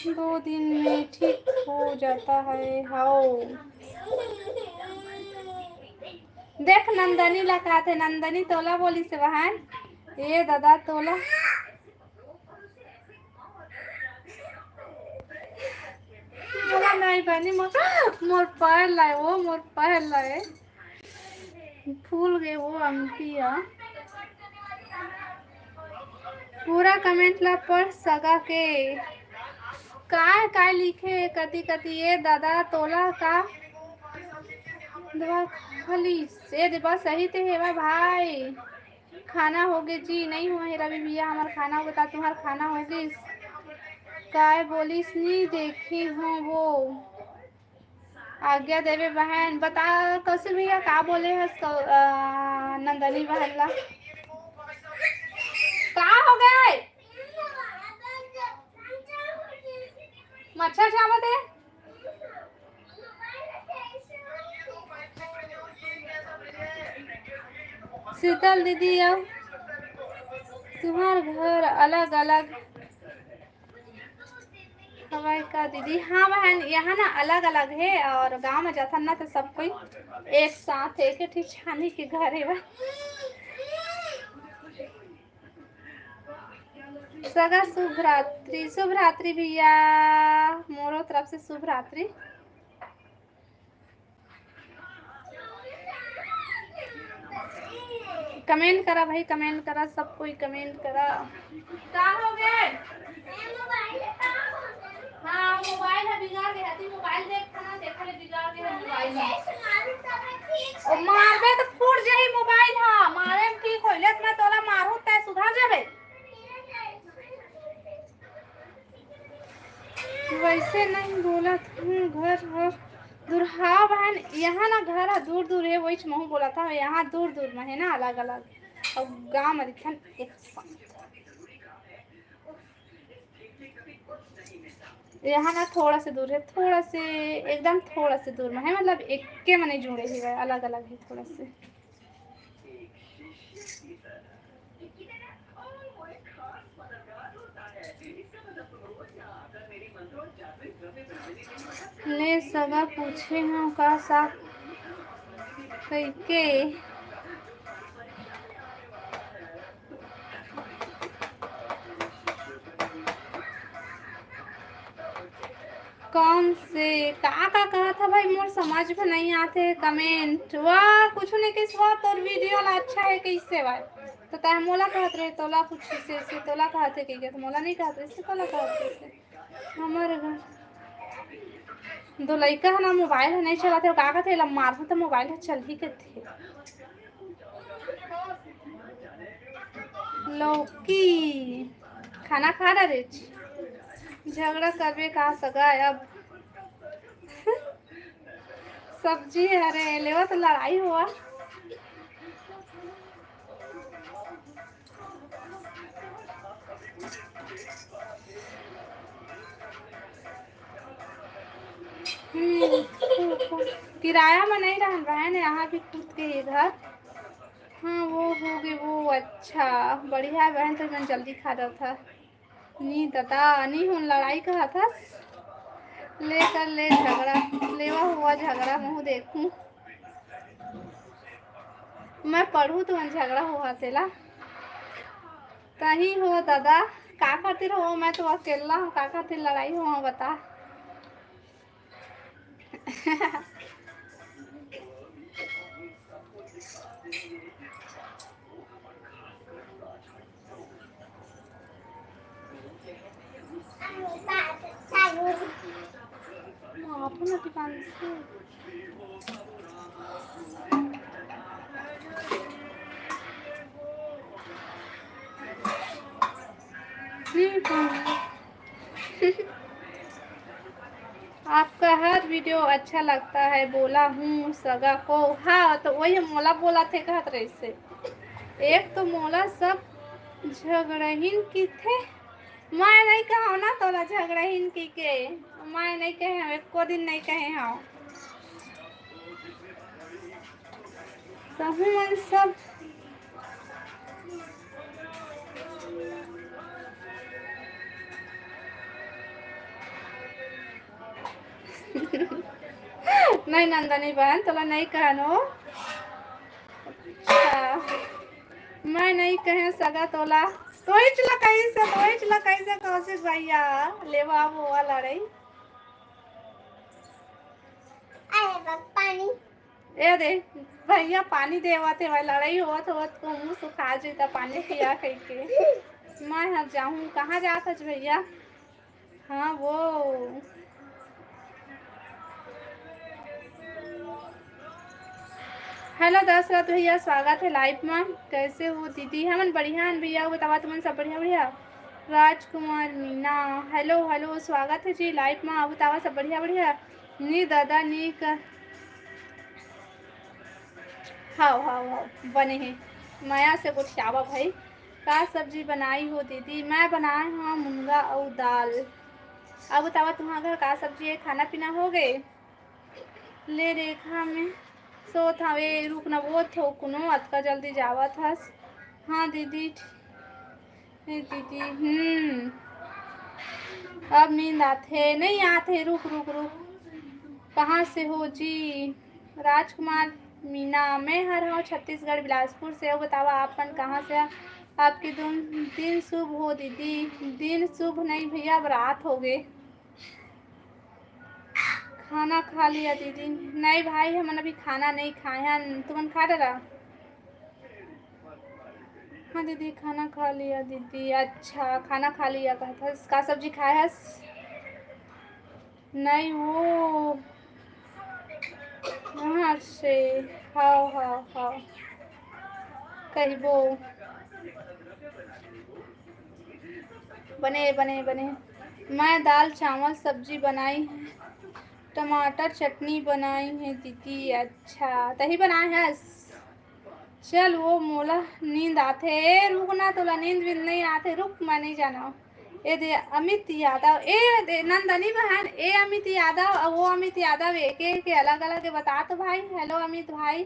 2 दिन में ठीक हो जाता है हाओ देख नंदनी लगा थे नंदनी तोला बोली से बहन ये दादा तोला बोला नहीं बहनी मोर पैर लाए वो मोर पैर लाए फूल गए वो अंकिया पूरा कमेंट ला पढ़ सका के काय लिखे कति कति ये दादा तोला का दवा खाली से दबा सही थे हेवा भाई खाना हो गए जी नहीं हुआ है रवि भैया हमारा खाना हो गया तुम्हारा खाना हो गई काय बोलिस नहीं देखी हूँ वो आज्ञा देवे बहन बता कौशिक भैया का बोले है नंदनी बहन ला का हो गए मच्छर चावत है शीतल दीदी अब तुम्हार घर अलग अलग हवाई का दीदी हाँ बहन यहाँ ना अलग अलग है और गांव में जाता ना तो सब कोई एक साथ एक ही छानी के घर है सगा शुभ रात्रि भैया मोरो तरफ से शुभ रात्रि कमेंट करा भाई कमेंट करा सब कोई कमेंट करा क्या हो गए हाँ मोबाइल है बिगाड़ गया थी मोबाइल देख ना देखले बिगाड़ गया मोबाइल ओ मारबे तो फूट जाई मोबाइल हां मारे में ठीक होइले मैं तोला मारू तै सुधार जाबे वैसे नहीं बोला हूँ घर और दूर हाँ बहन, यहाँ ना घर है दूर दूर है, वही महू बोला था यहाँ दूर दूर में है ना, अलग अलग और गाँव में दिखन एक साथ। यहाँ ना थोड़ा से दूर है, थोड़ा से एकदम थोड़ा से दूर में है, मतलब एक के मने जुड़े हुए है, अलग अलग है थोड़ा से। ले सगा पूछे हाँ का सा कई के कौन से का कहा था भाई, मोर समझ में नहीं आते कमेंट। वाह कुछ नहीं किस बात और वीडियो ला अच्छा है कैसे भाई, तो तह मोला कहत रहे तोला कुछ से तोला कहते कि तो मोला नहीं कहते इससे तोला कहते से हमारे घर दो लड़का है ना, मोबाइल है नहीं चलाते का कहते ला मारते तो मोबाइल है चल ही के थे। लौकी खाना खा रहा रे, झगड़ा करवे का सगा अब सब्जी है रे लेवा तो लड़ाई हुआ। किराया में नहीं रहन बहन, यहाँ भी खुद के ही घर। हाँ वो होगी वो, अच्छा बढ़िया बहन, तो मैं जल्दी खा रहा था। नी दादा नी हूँ लड़ाई कहा था, लेकर ले झगड़ा लेवा हुआ झगड़ा मुँह देखूं मैं पढ़ूँ तो झगड़ा हुआ तेला तही हो दादा का खातिर हो, मैं तो अकेला हूँ का खातिर लड़ाई हुआ बता। आप ना दुकान से आपका हर वीडियो अच्छा लगता है बोला हूँ सगा को। हाँ तो वही मोला बोला थे कहत रहे से, एक तो मोला सब झगड़हीन की थे, मैं नहीं कहा ना तोला झगड़हीन की के, मैं नहीं कहे एको दिन नहीं कहे हाँ कहूँ मन सब नहीं नंदनी बहन तोला नहीं कहनो, अच्छा मैं नहीं कहे सगा तोला तो कैसे कौशिक भैया लेवा हुआ लड़ाई। अरे पानी ए दे भैया पानी देवा थे भाई, लड़ाई हुआ तो मुँह सुखा जाता पानी पिया कह के। मैं हाँ जाऊँ कहाँ जाता भैया। हाँ वो हेलो दशरथ भैया स्वागत है लाइव में, कैसे हो दीदी। हमन बढ़िया भैया बतावा तुमन सब बढ़िया बढ़िया। राजकुमार मीना हेलो हेलो स्वागत है जी लाइव में, अब बतावा सब बढ़िया बढ़िया। नी दादा नी कर हाँ हाँ हाँ बने हैं माया से कुछ चावा भाई। का सब्जी बनाई हो दीदी। मैं बनाए हाँ मुनगा और दाल। अब बतावा तुम्हारा घर का सब्जी है, खाना पीना हो गए। ले रेखा में सो था वे रुकना वो थो कुनो अतका जल्दी जावा था। हाँ दीदी दीदी अब नींद आते नहीं आते, रुक रुक रुक कहाँ से हो जी। राजकुमार मीना मैं हर हूँ छत्तीसगढ़ बिलासपुर से। हो बतावा आपन कहाँ से, आपके दिन शुभ हो दीदी। दिन शुभ नहीं भैया अब रात हो गए। खाना खा लिया दीदी। नहीं भाई हम अभी खाना नहीं खाए हैं, तुमन खा डरा। हाँ दीदी खाना खा लिया दीदी। अच्छा खाना खा लिया कहता का सब्जी खाया है। नहीं वो कहाँ से हाँ हाँ हाँ कहबो बने बने बने। मैं दाल चावल सब्जी बनाई टमाटर चटनी बनाई है दीदी। अच्छा तही बनाए है। चल वो मोला नींद आते ए रुकना, तोला नींद भी नहीं आते, रुक मैं नहीं जाना। ए दे अमित यादव, ए दे नंदनी बहन, ए अमित यादव और वो अमित यादव एक एक अलग अलग बता तो भाई। हेलो अमित भाई,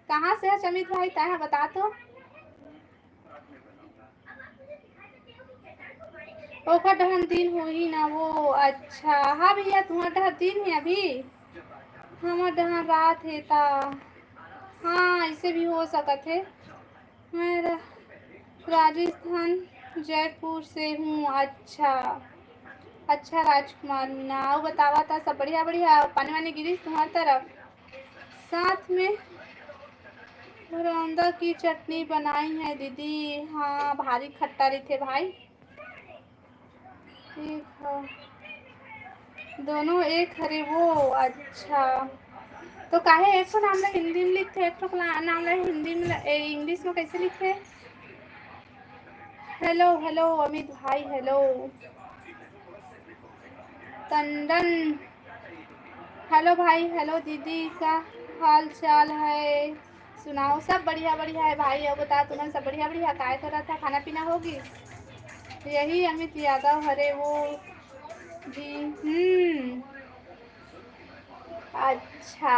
कहाँ से है अमित भाई तय बता तो। ओकर डहन दिन हो ही ना वो। अच्छा हाँ भैया तुम्हारा डहर दिन है अभी, हमार डहर रात है ता। हाँ ऐसे भी हो सकत है। मैं राजस्थान जयपुर से हूँ। अच्छा अच्छा राजकुमार नाव बतावा था। सब बढ़िया बढ़िया, पानी वानी गिरी तुम्हारी तरफ। साथ में रौंदा की चटनी बनाई है दीदी। हाँ भारी खट्टा रही थे भाई। एक दोनों एक हरे वो। अच्छा तो काहे एक तो नाम ला हिंदी में लिखते, एक तो नाम ला हिंदी में इंग्लिश में कैसे लिखते। हेलो हेलो अमित भाई, हेलो टंडन, हेलो भाई, हेलो दीदी, का हाल चाल है सुनाओ। सब बढ़िया बढ़िया है भाई। अब बता तुम्हें सब बढ़िया बढ़िया काय कर रहा था, खाना पीना होगी। यही अमित यादव हरे वो भी। अच्छा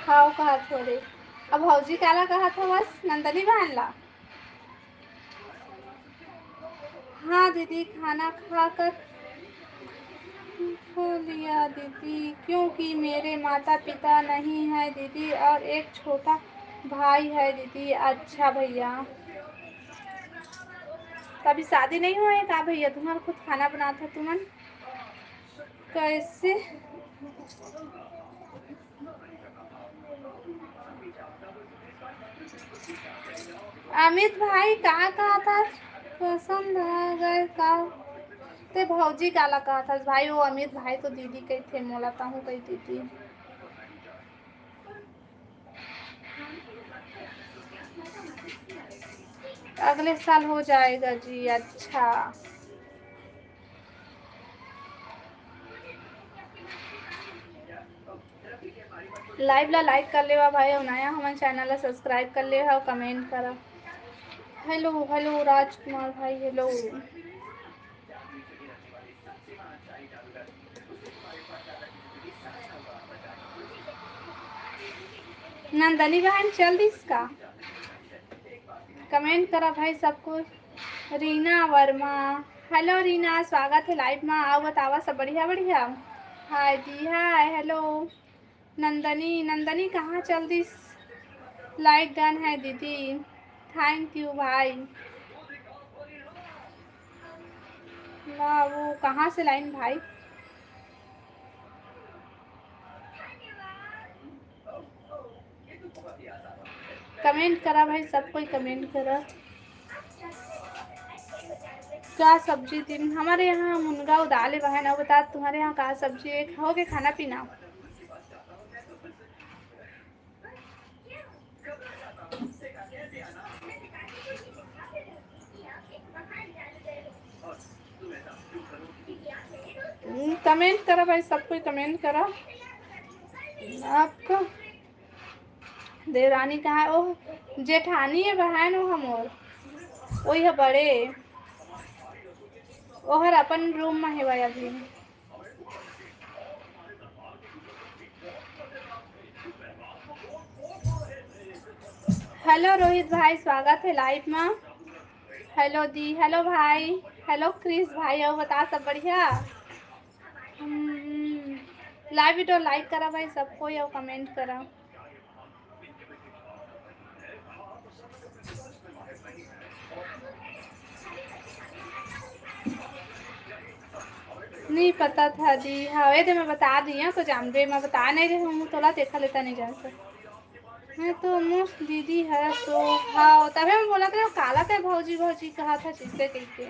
हाँ कहा थोड़े। अब भौजी काला कहा था बस नंदनी बहन ला। हाँ दीदी खाना खाकर खो लिया दीदी, क्योंकि मेरे माता पिता नहीं है दीदी और एक छोटा भाई है दीदी। अच्छा भैया कभी शादी नहीं हुआ है का भैया तुम्हारा, खुद खाना बनाता तुमन कैसे। अमित भाई का कहा था, पसंद आ गए का ते भौजी काला कहा था भाई। वो अमित भाई तो दीदी कही थे, मोला कहूँ कही दीदी। अगले साल हो जाएगा जी। अच्छा लाइव ला लाइक कर लेवा भाई और नया हमारे चैनल ला सब्सक्राइब कर ले और कमेंट करा। हेलो हेलो राजकुमार भाई, हेलो नंदनी बहन चल दी इसका कमेंट करा भाई सबको। रीना वर्मा, हेलो रीना स्वागत है लाइव में। आओ बतावा सब बढ़िया बढ़िया। हाय दी हाय हेलो नंदनी, नंदनी कहाँ चल दी। लाइक डन है दीदी, थैंक यू भाई। ना वो कहाँ से लाइन भाई। कमेंट करा भाई सब कोई कमेंट करा। क्या सब्जी थी हमारे यहाँ, मुनगा दाल बहन। और बता तुम्हारे यहाँ कहा सब्जी है, हो गए खाना पीना। कमेंट करा भाई सब कोई कमेंट करा। आपका देवरानी कहाँ है। ओह जेठानी है बहन वो हमोर, वही है बड़े ओहर अपन रूम में है भाई अभी। हेलो रोहित भाई स्वागत है लाइव में। हेलो दी, हेलो भाई, हेलो क्रिस भाई। और बता सब बढ़िया। लाइव वीडियो लाइक करा भाई सबको और कमेंट करा। नहीं पता था दी। हाँ ये तो मैं बता दी हूँ तो जान दे, मैं बता नहीं रही हूँ थोड़ा देखा लेता नहीं जान सक। मैं तो मुफ्त दीदी है तो हाँ तभी मैं बोला था काला था भौजी भौजी कहा था जिससे कही के।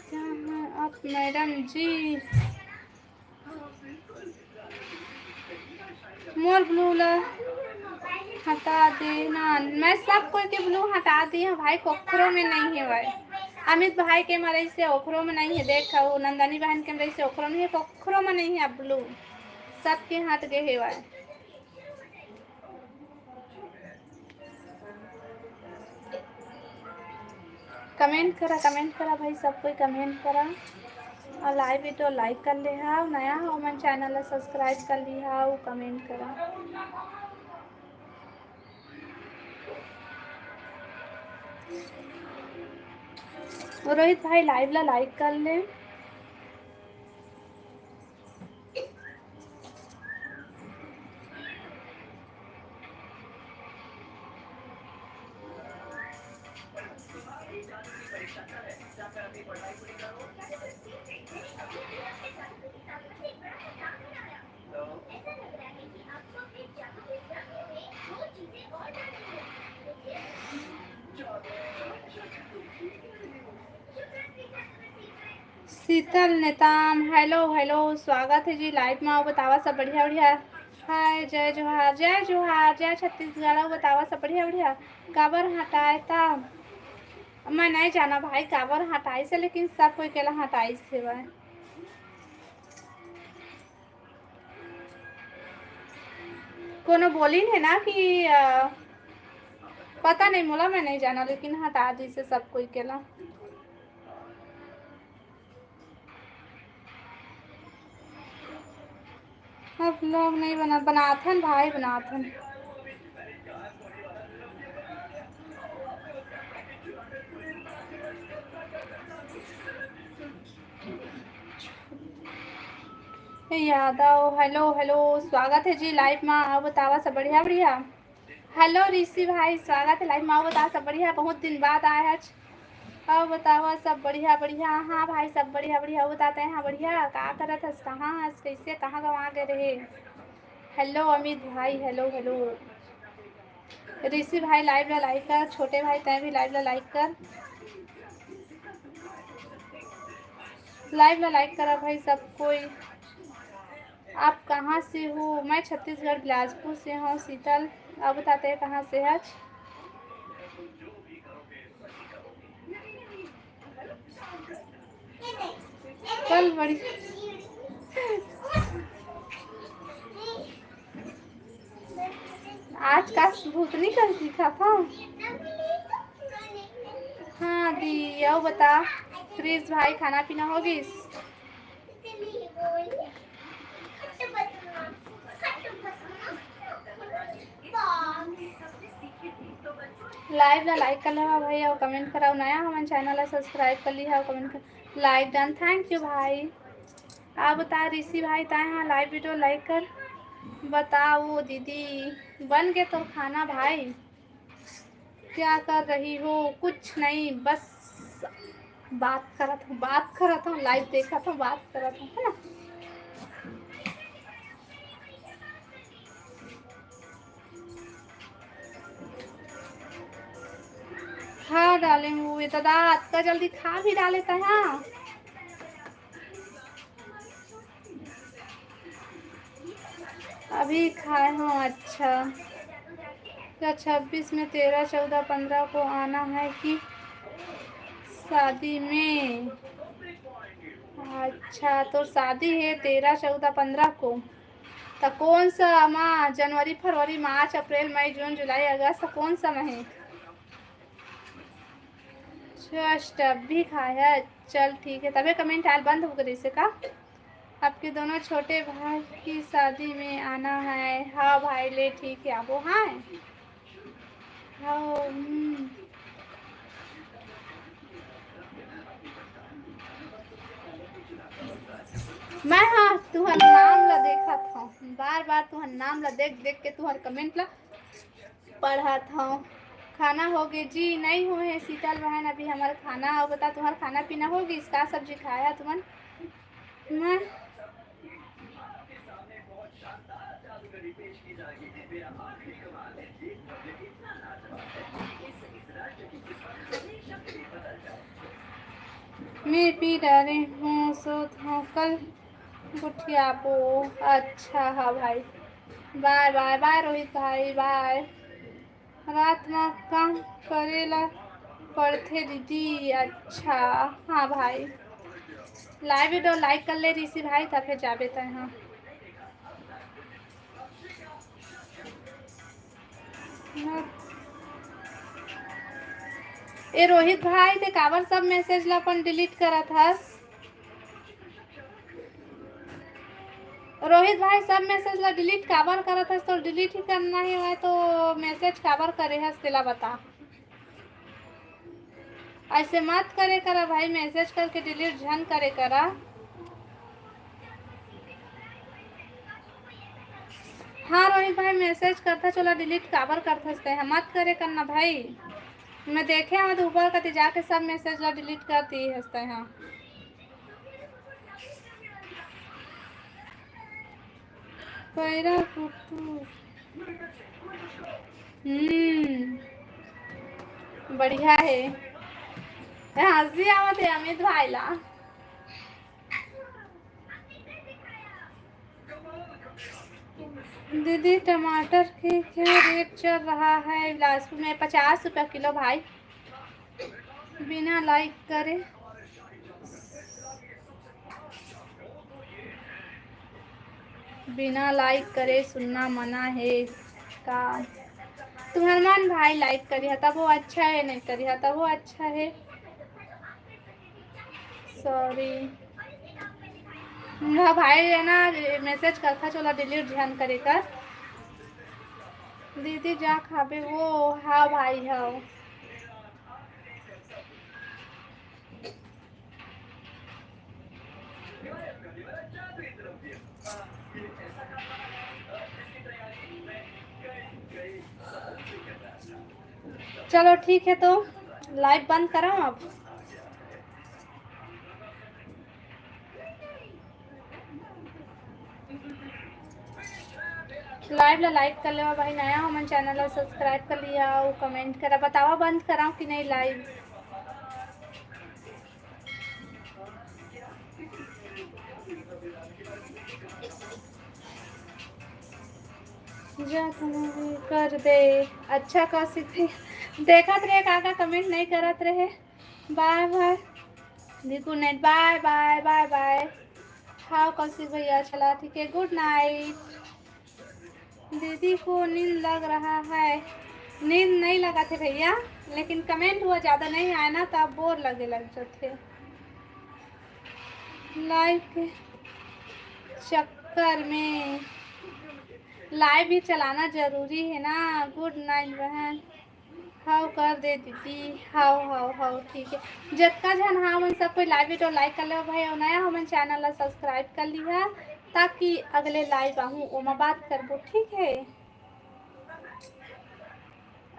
क्या है आप मैडम जी। मोर ब्लू ला हटा देना। मैं सब कोई के ब्लू हटा दी हूँ भाई, ओखरों में नहीं है भाई। अमित भाई के मरे से ओखरों में नहीं है, देखा वो नंदनी बहन के मरे से ओखरों में है, ओखरों में नहीं है ब्लू, सबके हट गए है भाई। कमेंट करा भाई, सब कोई कमेंट करा और लाइव वीडियो लाइक कर ले हा, नया हो मन चैनल सब्सक्राइब कर ली हा, कमेंट करा। रोहित भाई लाइव ला लाइक कर ले। शीतल नेताम हेलो स्वागत है जी लाइव में। आओ बतावा सब बढ़िया बढ़िया। हाय जय जोहार जय छत्तीसगढ़। आओ बतावा सब बढ़िया बढ़िया। काबर हटाए था मैं नहीं जाना भाई, काबर हटाई से, लेकिन सब कोई केला हटाई से भाई। कोनो बोली है ना कि पता नहीं मोला, मैं नहीं जाना, लेकिन हटा दी से सब कोई केला। अब लोग नहीं बनाथन भाई, बनाथन। यादव हेलो स्वागत है जी लाइव में। आओ बतावा सब बढ़िया बढ़िया। हेलो ऋषि भाई स्वागत है लाइव में। आओ बतावा सब बढ़िया, बहुत दिन बाद आए हैं। आओ बतावा सब बढ़िया बढ़िया। हाँ भाई सब बढ़िया बढ़िया बताते हैं। हाँ बढ़िया, क्या करत हस, कहाँ हस, कैसे कहाँ गवा गए रहे। हेलो अमित भाई हेलो ऋषि भाई लाइव ला लाइक कर, छोटे भाई तय भी लाइव ला लाइक कर, लाइव ला लाइक करा भाई सब कोई। आप कहाँ से हो? मैं छत्तीसगढ़ बिलासपुर से हूँ शीतल। अब बताते हैं कहाँ से है। कल बड़ी आज का भूतनी कर दिखा था। हाँ दी आओ बता। क्रिस भाई खाना पीना होगी? लाइव ला लाइक कर लो भाई और कमेंट कराओ, नया हमारे चैनल ला सब्सक्राइब कर ली है, कमेंट कर लाइक डन, थैंक यू भाई। आप बता ऋषि भाई ताए हाँ लाइव वीडियो लाइक कर। बताओ दीदी बन गए तो खाना भाई? क्या कर रही हो? कुछ नहीं, बस बात करत हूँ लाइव देखा था, बात करत हूँ है ना। खा डाले हुए दादा, इतना जल्दी खा भी डाले था। हाँ अभी खाए हूँ। अच्छा क्या 26 में 13 14 15 को आना है कि शादी में? अच्छा तो शादी है 13 14 15 को, तो कौन सा माह? जनवरी फरवरी मार्च अप्रैल मई जून जुलाई अगस्त, कौन सा माह है? जस्ट अभी खाया। चल ठीक है, तभी कमेंट आल बंद हो गई से का। आपके दोनों छोटे भाई की शादी में आना है। हाँ भाई ले ठीक है आपो। हाँ हाँ मैं हाँ तुहर नाम ला देखा था, बार बार तुहर नाम ला देख देख के तुहर कमेंट ला पढ़ा था। खाना हो गए जी? नहीं हुए है शीतल बहन, अभी हमारा खाना हो। बता तुम्हारा खाना पीना होगी? इसका सब्जी खाया तुमन? मैं मैं पी डाले हूँ सो हूँ कल गुठिया पो। अच्छा हाँ भाई, बाय बाय बाय रोहित भाई बाय। रात में काम करेला पड़थे दीदी। अच्छा हाँ भाई, लाइव वीडियो लाइक कर ले ऋषि भाई तब फिर जाबे तय। हाँ ए रोहित भाई ते काबर सब मैसेज ला अपन डिलीट करत हस। रोहित भाई सब मैसेज ला डिलीट काबर करत हस, तो डिलीट ही करना ही है तो मैसेज काबर करे हस तेला बता। ऐसे मत करे करा भाई, मैसेज करके डिलीट झन करे करा। हाँ रोहित भाई मैसेज करता चला डिलीट काबर करते हैं, मत करे करना भाई। मैं देखे हम तो ऊपर कति जाके सब मैसेज ला डिलीट करती हंसते हैं। पैरा कुट्टू बढ़िया है। हंसी आवत है अमित भाई ला। दीदी टमाटर की क्या रेट चल रहा है बिलासपुर में? 50 रुपया किलो भाई। बिना लाइक करे सुनना मना है का? तुम्हारा मन भाई लाइक करी तब वो अच्छा है, नहीं करी तब वो अच्छा है। सॉरी ना भाई है ना, मैसेज करता चला डिलीट ध्यान करे कर। दीदी जा खाबे वो। हाँ भाई हाँ चलो ठीक है तो लाइव बंद करा अब। लाइव ला लाइक कर ले भाई, नया हो मन चैनल ला सब्सक्राइब कर लिया और कमेंट करा, बतावा बंद कराऊं कि नहीं लाइव। जा कर दे। अच्छा कौशिक भैया देखत रहे काका कमेंट नहीं करत रहे। Bye bye good night. Bye bye bye bye. हाँ कौशिक भैया चला ठीक है, गुड नाइट। दीदी को नींद लग रहा है। नींद नहीं लगा थे भैया, लेकिन कमेंट हुआ ज़्यादा नहीं आया ना तो बोर लगे लग जाते लाइव के चक्कर में। लाइव भी चलाना जरूरी है ना। गुड नाइट बहन। हाउ कर दे दीदी। हाउ हाउ हाउ ठीक है। जितना जन हाँ मन सब कोई लाइव वीडियो लाइक कर लो भाई, और नया हो मन चैनल ला सब्सक्राइब कर लिया ताकि अगले लाइव आहूँ ओमा बात करबो ठीक है।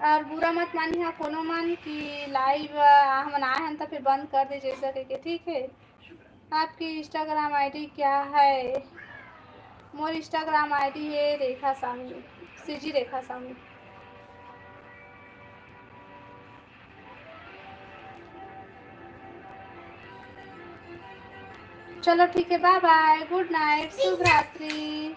और बुरा मत मानी हाँ कोनो मन कि लाइव हम आए हैं तो फिर बंद कर दे जैसा करके ठीक है। आपकी इंस्टाग्राम आईडी क्या है? मोर इंस्टाग्राम आईडी है रेखा साहू, सीजी रेखा साहू। चलो ठीक है, बाय बाय, गुड नाइट, शुभ रात्रि।